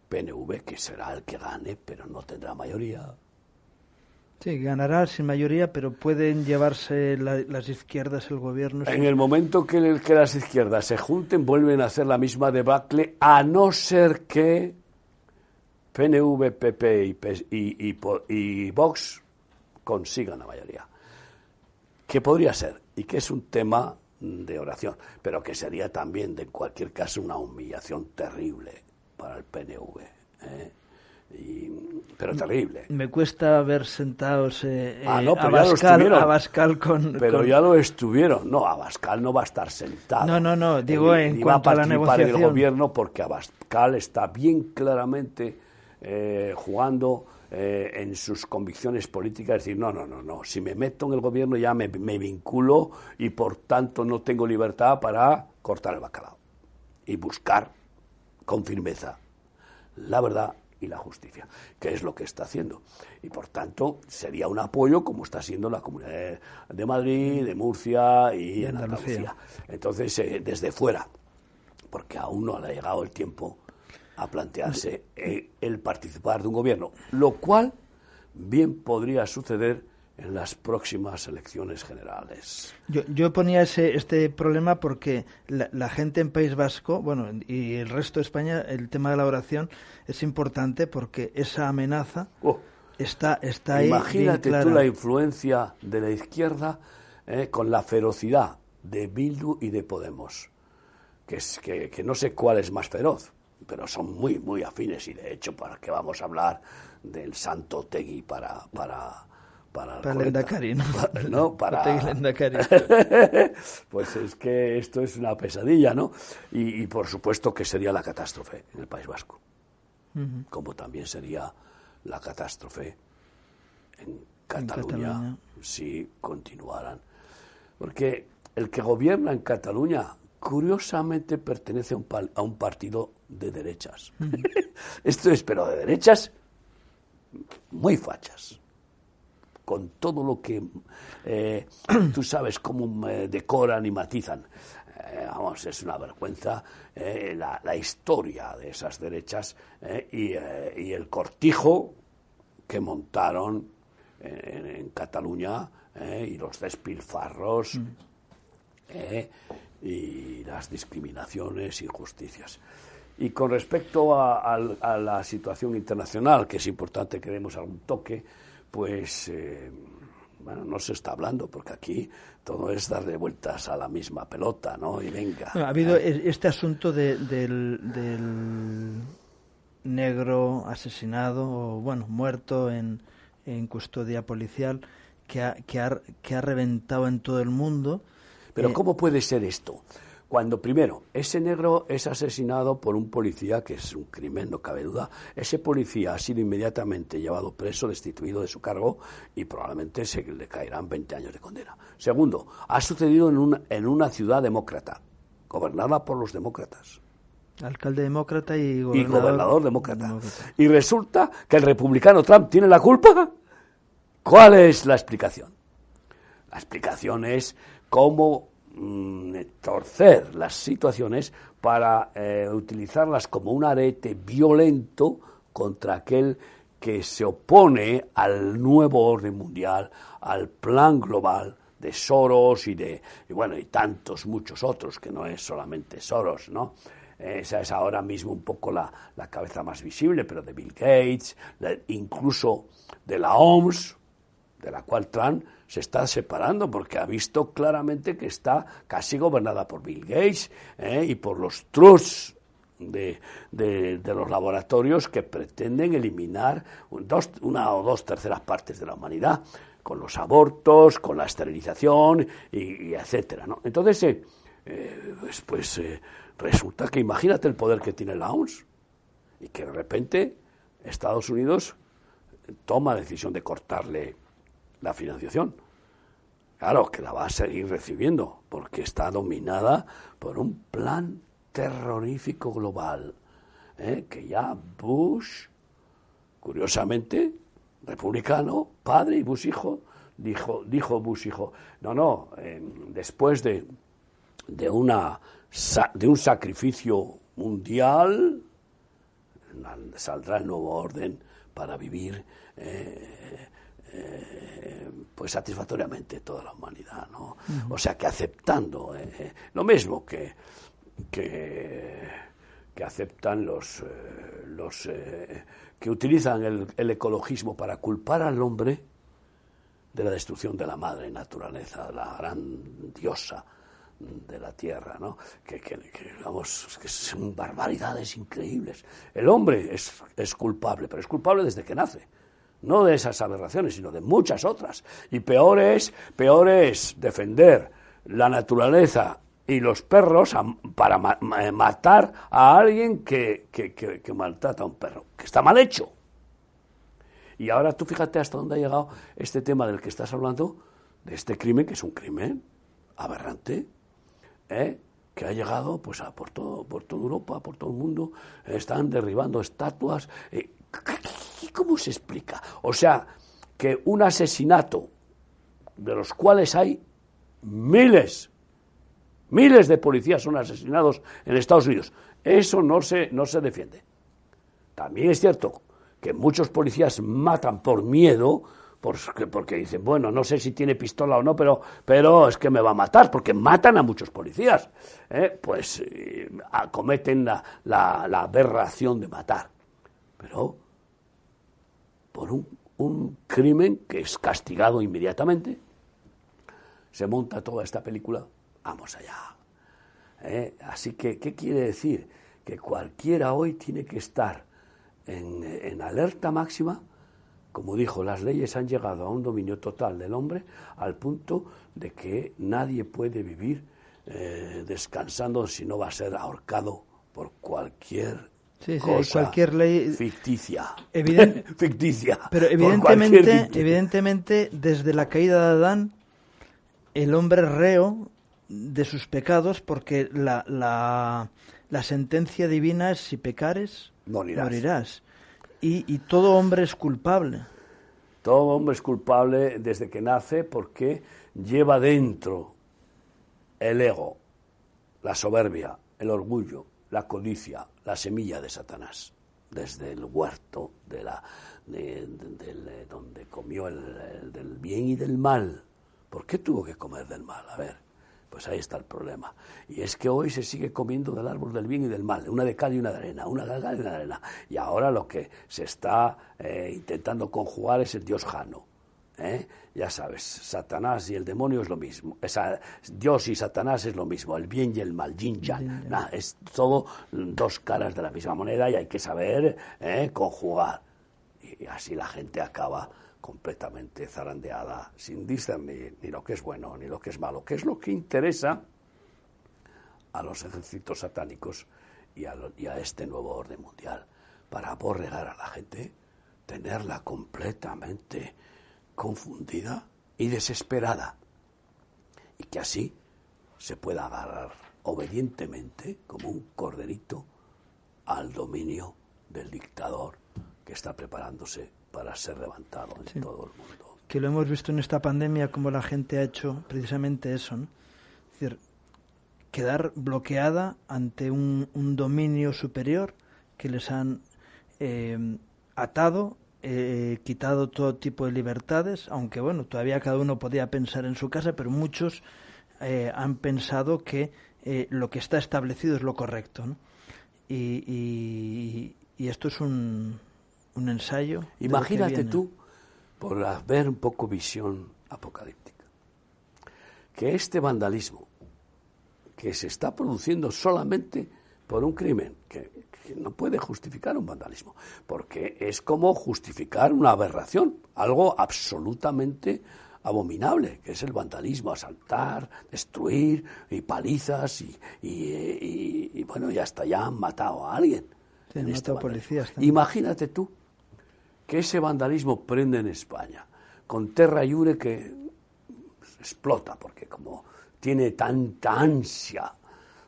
Speaker 2: PNV que será el que gane, pero no tendrá mayoría.
Speaker 1: Sí, ganará sin mayoría, pero pueden llevarse las izquierdas el gobierno.
Speaker 2: En el momento que las izquierdas se junten, vuelven a hacer la misma debacle, a no ser que PNV, PP y Vox consigan la mayoría. Que podría ser, y que es un tema de oración, pero que sería también, de cualquier caso, una humillación terrible para el PNV. Pero terrible.
Speaker 1: Me cuesta ver sentados
Speaker 2: Abascal
Speaker 1: con...
Speaker 2: ya lo estuvieron. No, Abascal no va a estar sentado.
Speaker 1: No, digo en cuanto a la negociación.
Speaker 2: En el gobierno, porque Abascal está bien claramente jugando en sus convicciones políticas, es decir, no, si me meto en el gobierno ya me vinculo y por tanto no tengo libertad para cortar el bacalao y buscar con firmeza la verdad y la justicia, que es lo que está haciendo. Y por tanto sería un apoyo como está siendo la Comunidad de Madrid, de Murcia y en Andalucía. Entonces, desde fuera, porque aún no ha llegado el tiempo a plantearse el participar de un gobierno, lo cual bien podría suceder en las próximas elecciones generales.
Speaker 1: Yo ponía este problema porque la gente en País Vasco, bueno, y el resto de España, el tema de la oración es importante porque esa amenaza está ahí.
Speaker 2: Imagínate tú la influencia de la izquierda con la ferocidad de Bildu y de Podemos, que no sé cuál es más feroz, pero son muy, muy afines, y de hecho, ¿para qué vamos a hablar del santo Otegui para
Speaker 1: el Endacari,
Speaker 2: ¿no? Pues es que esto es una pesadilla, ¿no? Y por supuesto que sería la catástrofe en el País Vasco, como también sería la catástrofe en Cataluña si continuaran. Porque el que gobierna en Cataluña, curiosamente, pertenece a un partido de derechas. Esto es, pero de derechas muy fachas, con todo lo que tú sabes cómo decoran y matizan. Vamos, es una vergüenza la historia de esas derechas y el cortijo que montaron en Cataluña y los despilfarros y las discriminaciones y injusticias. Y con respecto a la situación internacional, que es importante que demos algún toque, pues, no se está hablando, porque aquí todo es darle vueltas a la misma pelota, ¿no? Y venga.
Speaker 1: Ha habido este asunto del negro asesinado, o muerto en custodia policial, que ha reventado en todo el mundo.
Speaker 2: Pero ¿cómo puede ser esto? Cuando, primero, ese negro es asesinado por un policía, que es un crimen, no cabe duda, ese policía ha sido inmediatamente llevado preso, destituido de su cargo, y probablemente se le caerán 20 años de condena. Segundo, ha sucedido en una ciudad demócrata, gobernada por los demócratas.
Speaker 1: Alcalde demócrata y
Speaker 2: gobernador demócrata. Y resulta que el republicano Trump tiene la culpa. ¿Cuál es la explicación? La explicación es cómo torcer las situaciones para utilizarlas como un arete violento contra aquel que se opone al nuevo orden mundial, al plan global de Soros y tantos muchos otros, que no es solamente Soros, ¿no? Esa es ahora mismo un poco la cabeza más visible, pero de Bill Gates, incluso de la OMS, de la cual Trump se está separando, porque ha visto claramente que está casi gobernada por Bill Gates y por los trusts de los laboratorios que pretenden eliminar una o dos terceras partes de la humanidad, con los abortos, con la esterilización y etcétera, ¿no? Entonces, resulta que imagínate el poder que tiene la OMS y que de repente Estados Unidos toma la decisión de cortarle la financiación. Claro que la va a seguir recibiendo, porque está dominada por un plan terrorífico global, que ya Bush, curiosamente, republicano, padre, y Bush hijo, dijo Bush hijo, después de un sacrificio mundial, saldrá el nuevo orden para vivir pues satisfactoriamente toda la humanidad, ¿no? O sea, que aceptando lo mismo que aceptan los que utilizan el ecologismo para culpar al hombre de la destrucción de la madre naturaleza, la gran diosa de la tierra, ¿no? Que son barbaridades increíbles. El hombre es culpable, pero es culpable desde que nace. No de esas aberraciones, sino de muchas otras. Y peor es defender la naturaleza y los perros para matar a alguien que maltrata a un perro, que está mal hecho. Y ahora tú fíjate hasta dónde ha llegado este tema del que estás hablando, de este crimen, que es un crimen aberrante, que ha llegado pues por toda Europa, por todo el mundo. Están derribando estatuas. ¿Cómo se explica? O sea, que un asesinato, de los cuales hay miles de policías son asesinados en Estados Unidos, eso no se defiende. También es cierto que muchos policías matan por miedo, porque dicen, bueno, no sé si tiene pistola o no, pero es que me va a matar, porque matan a muchos policías, cometen la aberración de matar, pero por un crimen que es castigado inmediatamente, se monta toda esta película, vamos allá. Así que, ¿qué quiere decir? Que cualquiera hoy tiene que estar en alerta máxima. Como dijo, las leyes han llegado a un dominio total del hombre al punto de que nadie puede vivir descansando si no va a ser ahorcado por cualquier cosa,
Speaker 1: cualquier ley
Speaker 2: ficticia.
Speaker 1: Ficticia. Pero evidentemente, desde la caída de Adán, el hombre es reo de sus pecados, porque la sentencia divina es: si pecares, morirás. Y todo hombre es culpable.
Speaker 2: Todo hombre es culpable desde que nace, porque lleva dentro el ego, la soberbia, el orgullo, la codicia, la semilla de Satanás, desde el huerto donde comió del bien y del mal. ¿Por qué tuvo que comer del mal? A ver, pues ahí está el problema. Y es que hoy se sigue comiendo del árbol del bien y del mal, una de cal y una de arena, una de cal y una de arena. Y ahora lo que se está intentando conjugar es el Dios Jano. Ya sabes, Satanás y el demonio es lo mismo. Dios y Satanás es lo mismo, el bien y el mal, yin yang. Es todo dos caras de la misma moneda, y hay que saber conjugar. Y así la gente acaba completamente zarandeada, sin discernir ni lo que es bueno ni lo que es malo, que es lo que interesa a los ejércitos satánicos y a este nuevo orden mundial, para aborregar a la gente, tenerla completamente confundida y desesperada, y que así se pueda agarrar obedientemente como un corderito al dominio del dictador que está preparándose para ser levantado en todo el mundo.
Speaker 1: Que lo hemos visto en esta pandemia, como la gente ha hecho precisamente eso, ¿no? Es decir, quedar bloqueada ante un dominio superior que les han atado, quitado todo tipo de libertades, aunque bueno, todavía cada uno podía pensar en su casa, pero muchos han pensado que lo que está establecido es lo correcto, ¿no? Y esto es un ensayo.
Speaker 2: Imagínate tú, por ver un poco visión apocalíptica, que este vandalismo que se está produciendo solamente por un crimen, que no puede justificar un vandalismo, porque es como justificar una aberración, algo absolutamente abominable, que es el vandalismo: asaltar, destruir, y palizas, y bueno, y hasta ya han matado a alguien.
Speaker 1: Policías también.
Speaker 2: Imagínate tú que ese vandalismo prende en España, con Terra Iure, que explota, porque como tiene tanta ansia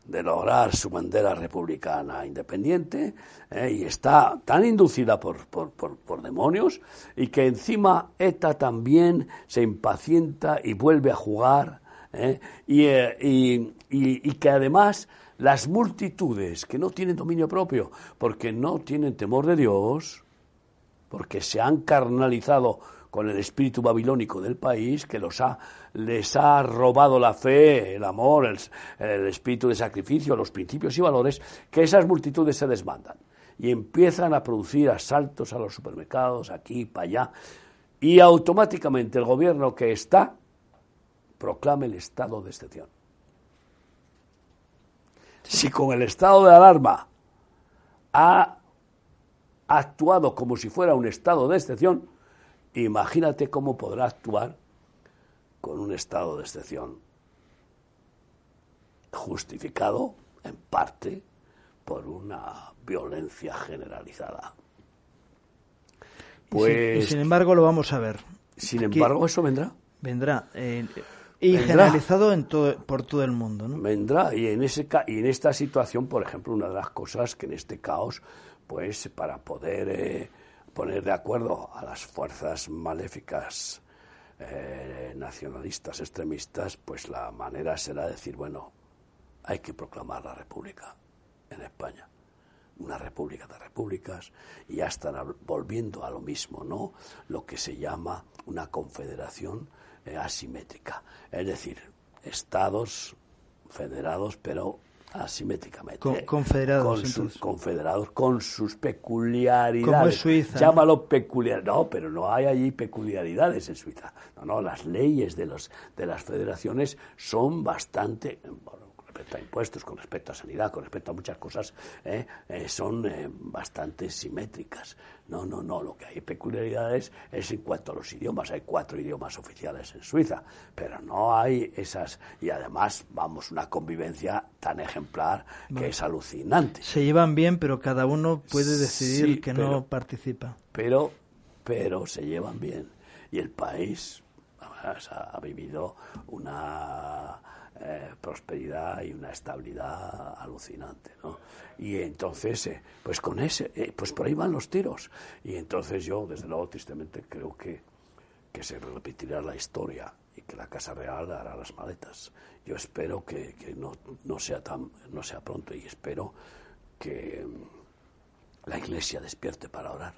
Speaker 2: de lograr su bandera republicana independiente, y está tan inducida por demonios, y que encima ETA también se impacienta y vuelve a jugar, y que además las multitudes que no tienen dominio propio, porque no tienen temor de Dios, porque se han carnalizado con el espíritu babilónico del país, que les ha robado la fe, el amor, el espíritu de sacrificio, los principios y valores, que esas multitudes se desbandan y empiezan a producir asaltos a los supermercados, aquí, para allá, y automáticamente el gobierno que está proclama el estado de excepción. Si con el estado de alarma ha actuado como si fuera un estado de excepción, imagínate cómo podrá actuar con un estado de excepción justificado, en parte, por una violencia generalizada.
Speaker 1: Pues, y sin embargo lo vamos a ver.
Speaker 2: Sin embargo, eso vendrá.
Speaker 1: Vendrá. Y generalizado por todo el mundo, ¿no?
Speaker 2: Vendrá. Y en esta situación, por ejemplo, una de las cosas que en este caos, pues para poder poner de acuerdo a las fuerzas maléficas nacionalistas, extremistas, pues la manera será decir, bueno, hay que proclamar la república en España. Una república de repúblicas, y ya están volviendo a lo mismo, ¿no? Lo que se llama una confederación asimétrica. Es decir, estados federados, pero asimétricamente.
Speaker 1: Confederados
Speaker 2: con sus peculiaridades.
Speaker 1: Como es Suiza.
Speaker 2: Llámalo peculiar. No, pero no hay allí peculiaridades en Suiza. No, las leyes de las federaciones son bastante, con respecto a impuestos, con respecto a sanidad, con respecto a muchas cosas, son bastante simétricas. No, lo que hay peculiaridades es en cuanto a los idiomas. Hay 4 idiomas oficiales en Suiza, pero no hay esas, y además, una convivencia tan ejemplar que es alucinante.
Speaker 1: Se llevan bien, pero cada uno puede decidir no participa.
Speaker 2: Pero se llevan bien, y el país ha vivido una prosperidad y una estabilidad alucinante, ¿no? Y entonces, pues con pues por ahí van los tiros. Y entonces yo, desde luego, tristemente creo que se repetirá la historia y que la Casa Real hará las maletas. Yo espero que no sea pronto, y espero que la Iglesia despierte para orar.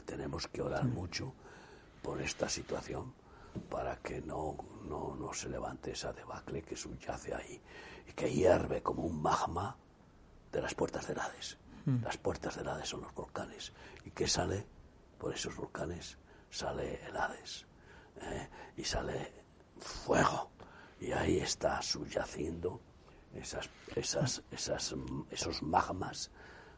Speaker 2: Tenemos que orar mucho por esta situación, para que no se levante esa debacle que subyace ahí y que hierve como un magma de las puertas del Hades. Las puertas del Hades son los volcanes. ¿Y qué sale? Por esos volcanes sale el Hades, y sale fuego, y ahí está subyaciendo esos magmas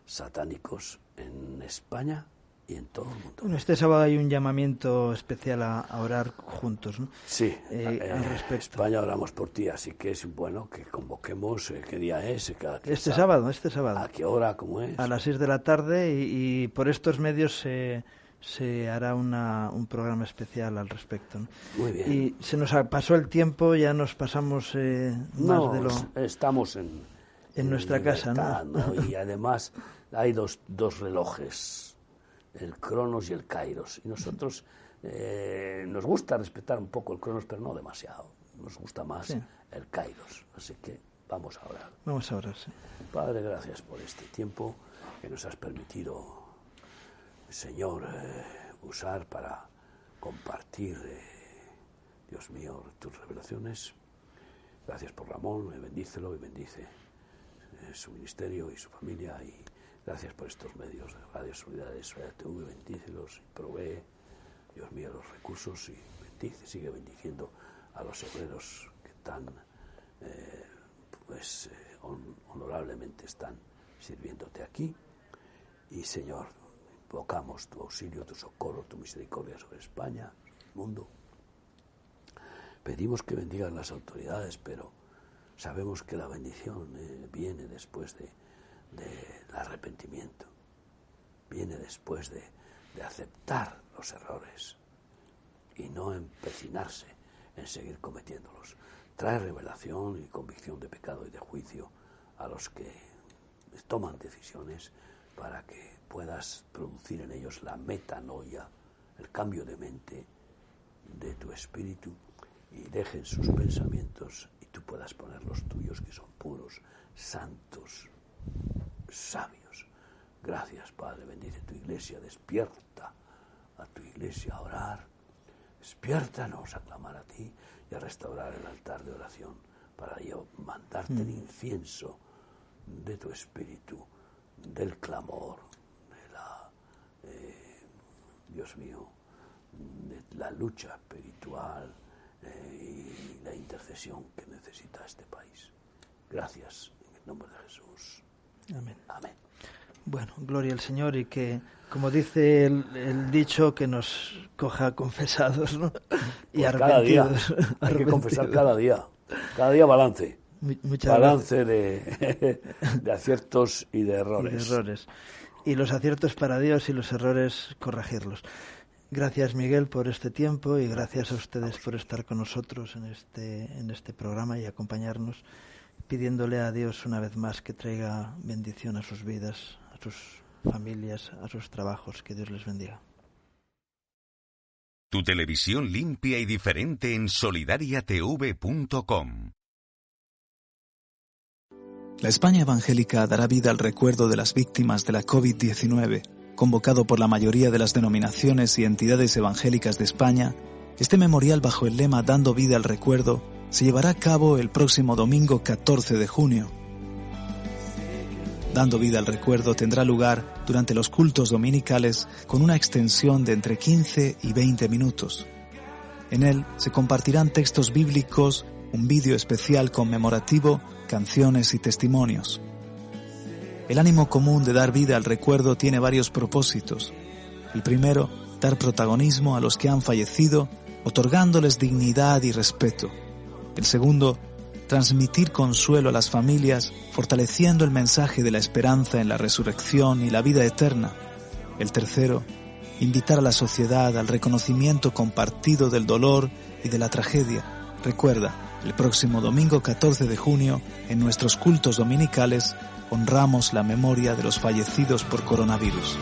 Speaker 2: satánicos en España y en todo el mundo.
Speaker 1: Bueno, este sábado hay un llamamiento especial a orar juntos, ¿no?
Speaker 2: Sí,
Speaker 1: al respecto.
Speaker 2: España oramos por ti, así que es bueno que convoquemos. ¿Qué día es?
Speaker 1: Este sábado.
Speaker 2: ¿A qué hora? ¿Cómo es?
Speaker 1: A las 6 de la tarde, y por estos medios se hará un programa especial al respecto, ¿no?
Speaker 2: Muy bien.
Speaker 1: Y se nos pasó el tiempo, ya nos pasamos más de lo...
Speaker 2: Estamos en
Speaker 1: nuestra
Speaker 2: libertad,
Speaker 1: casa, ¿no?
Speaker 2: Y además hay dos relojes, el Cronos y el Kairos, y nosotros nos gusta respetar un poco el Cronos, pero no demasiado. Nos gusta más el Kairos, así que vamos a orar.
Speaker 1: Vamos a orar, sí.
Speaker 2: Padre, gracias por este tiempo que nos has permitido, Señor, usar para compartir, Dios mío, tus revelaciones. Gracias por Ramón, bendícelo y bendice su ministerio y su familia, y gracias por estos medios de Radio Solidaridad, TV, bendícelos y provee, Dios mío, los recursos, y sigue bendiciendo a los obreros que tan honorablemente están sirviéndote aquí. Y Señor, invocamos tu auxilio, tu socorro, tu misericordia sobre España, sobre el mundo. Pedimos que bendigan las autoridades, pero sabemos que la bendición viene después del arrepentimiento, viene después de aceptar los errores y no empecinarse en seguir cometiéndolos. Trae revelación y convicción de pecado y de juicio a los que toman decisiones, para que puedas producir en ellos la metanoia, el cambio de mente de tu espíritu, y dejen sus pensamientos y tú puedas poner los tuyos, que son puros, santos, sabios. Gracias, Padre, bendice tu iglesia, despierta a tu iglesia a orar, despiértanos a clamar a ti y a restaurar el altar de oración, para yo mandarte el incienso de tu espíritu, del clamor, de la, Dios mío, de la lucha espiritual y la intercesión que necesita este país. Gracias, en el nombre de Jesús.
Speaker 1: Amén.
Speaker 2: Amén.
Speaker 1: Bueno, gloria al Señor, y que, como dice el dicho, que nos coja confesados, ¿no? Y
Speaker 2: pues arrepentidos. Cada día, hay que confesar cada día balance. Balance de aciertos y de errores.
Speaker 1: Y los aciertos para Dios y los errores corregirlos. Gracias, Miguel, por este tiempo, y gracias a ustedes por estar con nosotros en este programa y acompañarnos, pidiéndole a Dios una vez más que traiga bendición a sus vidas, a sus familias, a sus trabajos. Que Dios les bendiga.
Speaker 3: Tu televisión limpia y diferente en solidariatv.com.
Speaker 4: La España evangélica dará vida al recuerdo de las víctimas de la COVID-19, convocado por la mayoría de las denominaciones y entidades evangélicas de España. Este memorial, bajo el lema Dando vida al recuerdo, se llevará a cabo el próximo domingo 14 de junio. Dando vida al recuerdo tendrá lugar durante los cultos dominicales, con una extensión de entre 15 y 20 minutos. En él se compartirán textos bíblicos, un vídeo especial conmemorativo, canciones y testimonios. El ánimo común de dar vida al recuerdo tiene varios propósitos. El primero, dar protagonismo a los que han fallecido, otorgándoles dignidad y respeto. El segundo, transmitir consuelo a las familias, fortaleciendo el mensaje de la esperanza en la resurrección y la vida eterna. El tercero, invitar a la sociedad al reconocimiento compartido del dolor y de la tragedia. Recuerda, el próximo domingo 14 de junio, en nuestros cultos dominicales, honramos la memoria de los fallecidos por coronavirus.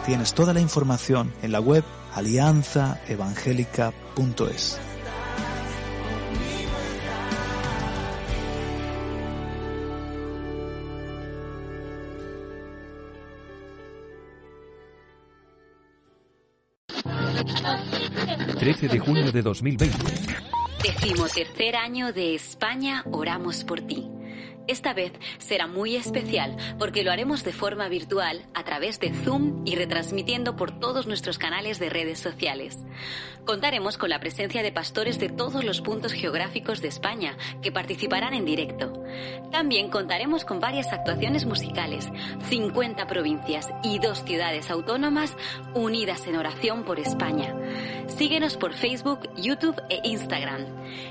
Speaker 4: Tienes toda la información en la web alianzaevangélica.es.
Speaker 5: ...13 de junio de 2020.
Speaker 6: 13º año de España Oramos por Ti. Esta vez será muy especial porque lo haremos de forma virtual a través de Zoom y retransmitiendo por todos nuestros canales de redes sociales. Contaremos con la presencia de pastores de todos los puntos geográficos de España que participarán en directo. También contaremos con varias actuaciones musicales, 50 provincias y 2 ciudades autónomas unidas en oración por España. Síguenos por Facebook, YouTube e Instagram.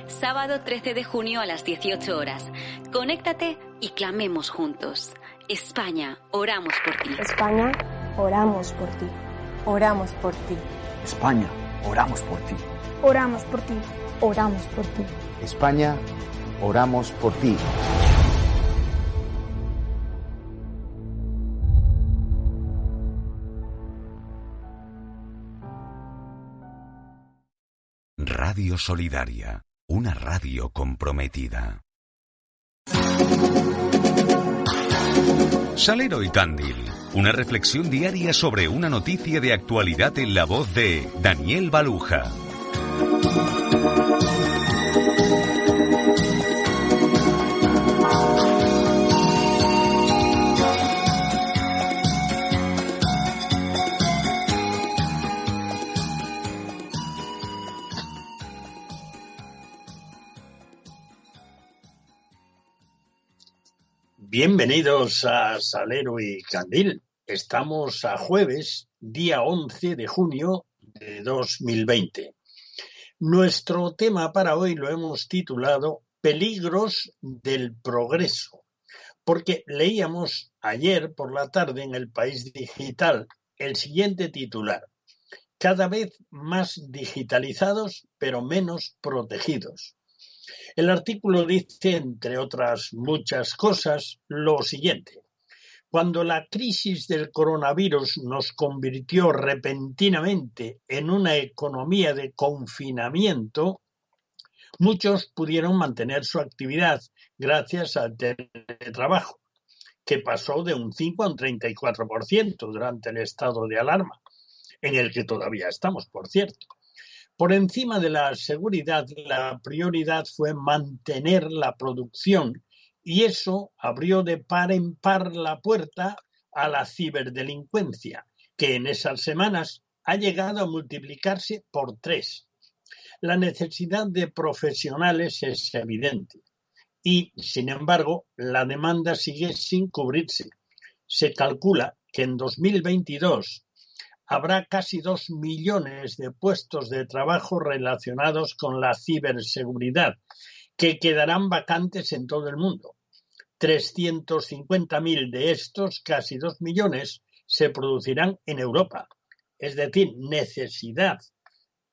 Speaker 6: Sábado 13 de junio a las 18 horas. Conéctate y clamemos juntos. España, oramos por ti.
Speaker 7: España, oramos por ti. Oramos por ti.
Speaker 8: España, oramos por ti.
Speaker 7: Oramos por ti. Oramos por ti.
Speaker 8: España, oramos por ti.
Speaker 3: Radio Solidaria, una radio comprometida. Salero y Candil, una reflexión diaria sobre una noticia de actualidad en la voz de Daniel Baluja.
Speaker 9: Bienvenidos a Salero y Candil. Estamos a jueves, día 11 de junio de 2020. Nuestro tema para hoy lo hemos titulado Peligros del progreso, porque leíamos ayer por la tarde en El País Digital el siguiente titular: cada vez más digitalizados pero menos protegidos. El artículo dice, entre otras muchas cosas, lo siguiente: cuando la crisis del coronavirus nos convirtió repentinamente en una economía de confinamiento, muchos pudieron mantener su actividad gracias al teletrabajo, que pasó de un 5 a un 34% durante el estado de alarma, en el que todavía estamos, por cierto. Por encima de la seguridad, la prioridad fue mantener la producción, y eso abrió de par en par la puerta a la ciberdelincuencia, que en esas semanas ha llegado a multiplicarse por 3. La necesidad de profesionales es evidente y, sin embargo, la demanda sigue sin cubrirse. Se calcula que en 2022 habrá casi 2 millones de puestos de trabajo relacionados con la ciberseguridad, que quedarán vacantes en todo el mundo. 350.000 de estos, casi 2 millones, se producirán en Europa. Es decir, necesidad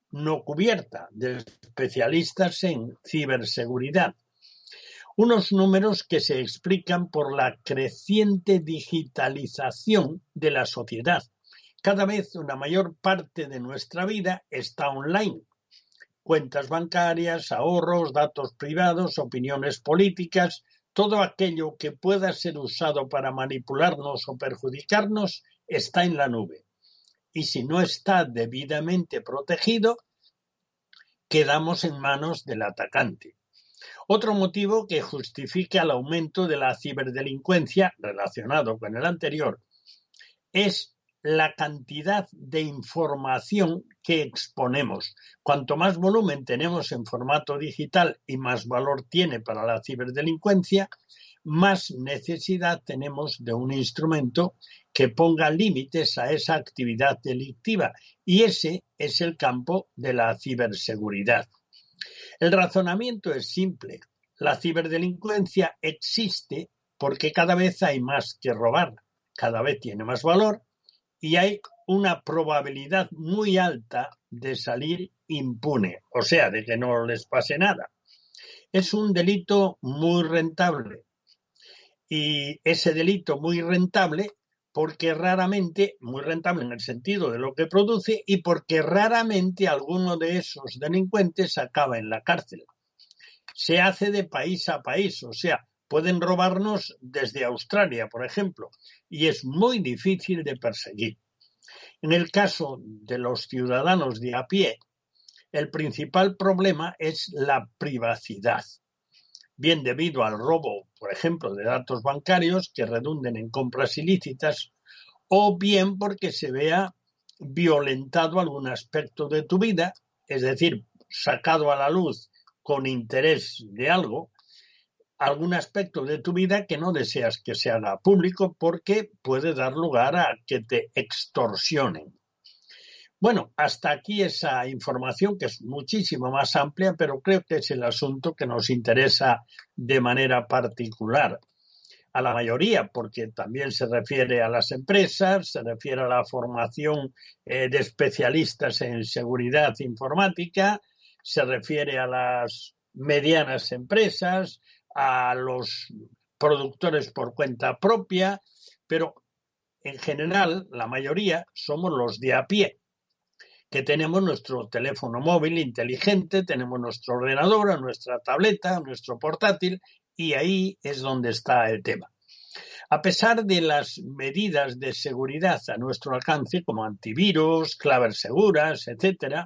Speaker 9: no cubierta de especialistas en ciberseguridad. Unos números que se explican por la creciente digitalización de la sociedad. Cada vez una mayor parte de nuestra vida está online. Cuentas bancarias, ahorros, datos privados, opiniones políticas, todo aquello que pueda ser usado para manipularnos o perjudicarnos está en la nube. Y si no está debidamente protegido, quedamos en manos del atacante. Otro motivo que justifica el aumento de la ciberdelincuencia, relacionado con el anterior, es la cantidad de información que exponemos. Cuanto más volumen tenemos en formato digital y más valor tiene para la ciberdelincuencia, más necesidad tenemos de un instrumento que ponga límites a esa actividad delictiva, y ese es el campo de la ciberseguridad. El razonamiento es simple. La ciberdelincuencia existe porque cada vez hay más que robar, cada vez tiene más valor y hay una probabilidad muy alta de salir impune, o sea, de que no les pase nada. Es un delito muy rentable, y ese delito muy rentable porque raramente, muy rentable en el sentido de lo que produce, y porque raramente alguno de esos delincuentes acaba en la cárcel. Se hace de país a país, o sea, pueden robarnos desde Australia, por ejemplo, y es muy difícil de perseguir. En el caso de los ciudadanos de a pie, el principal problema es la privacidad, bien debido al robo, por ejemplo, de datos bancarios que redunden en compras ilícitas, o bien porque se vea violentado algún aspecto de tu vida, es decir, sacado a la luz con interés de algo, algún aspecto de tu vida que no deseas que se haga público porque puede dar lugar a que te extorsionen. Bueno, hasta aquí esa información, que es muchísimo más amplia, pero creo que es el asunto que nos interesa de manera particular a la mayoría, porque también se refiere a las empresas, se refiere a la formación de especialistas en seguridad informática, se refiere a las medianas empresas, a los productores por cuenta propia, pero en general la mayoría somos los de a pie, que tenemos nuestro teléfono móvil inteligente, tenemos nuestro ordenador, nuestra tableta, nuestro portátil, y ahí es donde está el tema. A pesar de las medidas de seguridad a nuestro alcance, como antivirus, claves seguras, etc.,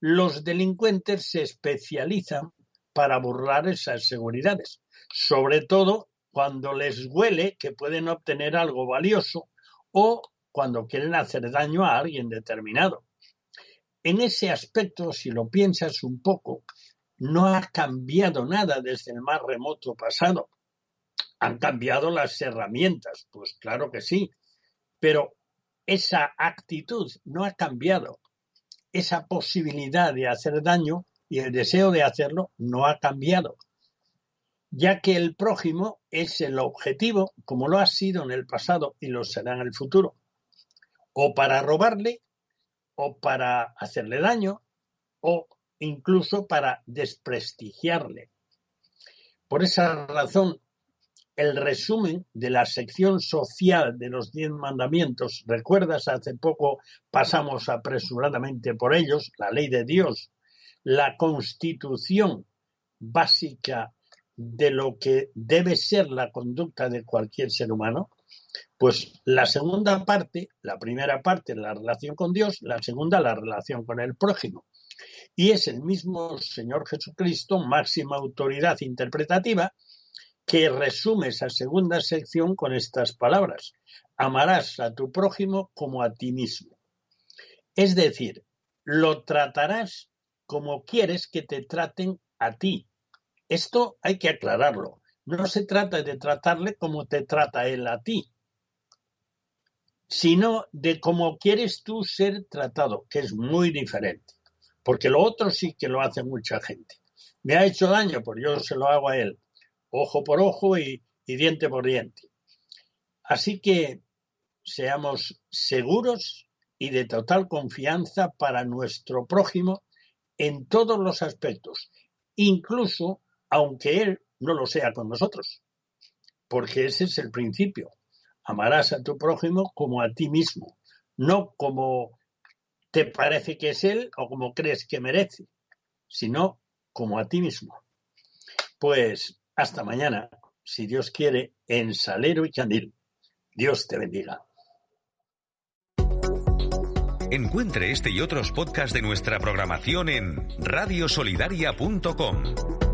Speaker 9: los delincuentes se especializan para burlar esas seguridades, sobre todo cuando les huele que pueden obtener algo valioso o cuando quieren hacer daño a alguien determinado. En ese aspecto, si lo piensas un poco, no ha cambiado nada desde el más remoto pasado. ¿Han cambiado las herramientas? Pues claro que sí, pero esa actitud no ha cambiado. Esa posibilidad de hacer daño y el deseo de hacerlo no ha cambiado. ya que el prójimo es el objetivo, como lo ha sido en el pasado y lo será en el futuro, o para robarle, o para hacerle daño, o incluso para desprestigiarle. Por esa razón, el resumen de la sección social de los 10 mandamientos, recuerdas, hace poco pasamos apresuradamente por ellos, la ley de Dios, la constitución básica de lo que debe ser la conducta de cualquier ser humano, pues la segunda parte, la primera parte, la relación con Dios, la segunda, la relación con el prójimo. Y es el mismo Señor Jesucristo, máxima autoridad interpretativa, que resume esa segunda sección con estas palabras: amarás a tu prójimo como a ti mismo. Es decir, lo tratarás como quieres que te traten a ti. Esto hay que aclararlo. No se trata de tratarle como te trata él a ti, sino de cómo quieres tú ser tratado, que es muy diferente. Porque lo otro sí que lo hace mucha gente. Me ha hecho daño, pues yo se lo hago a él. Ojo por ojo y diente por diente. Así que seamos seguros y de total confianza para nuestro prójimo en todos los aspectos, incluso aunque él no lo sea con nosotros, porque ese es el principio. Amarás a tu prójimo como a ti mismo, no como te parece que es él o como crees que merece, sino como a ti mismo. Pues hasta mañana, si Dios quiere, en Salero y Candil. Dios te bendiga.
Speaker 3: Encuentre este y otros podcasts de nuestra programación en radiosolidaria.com.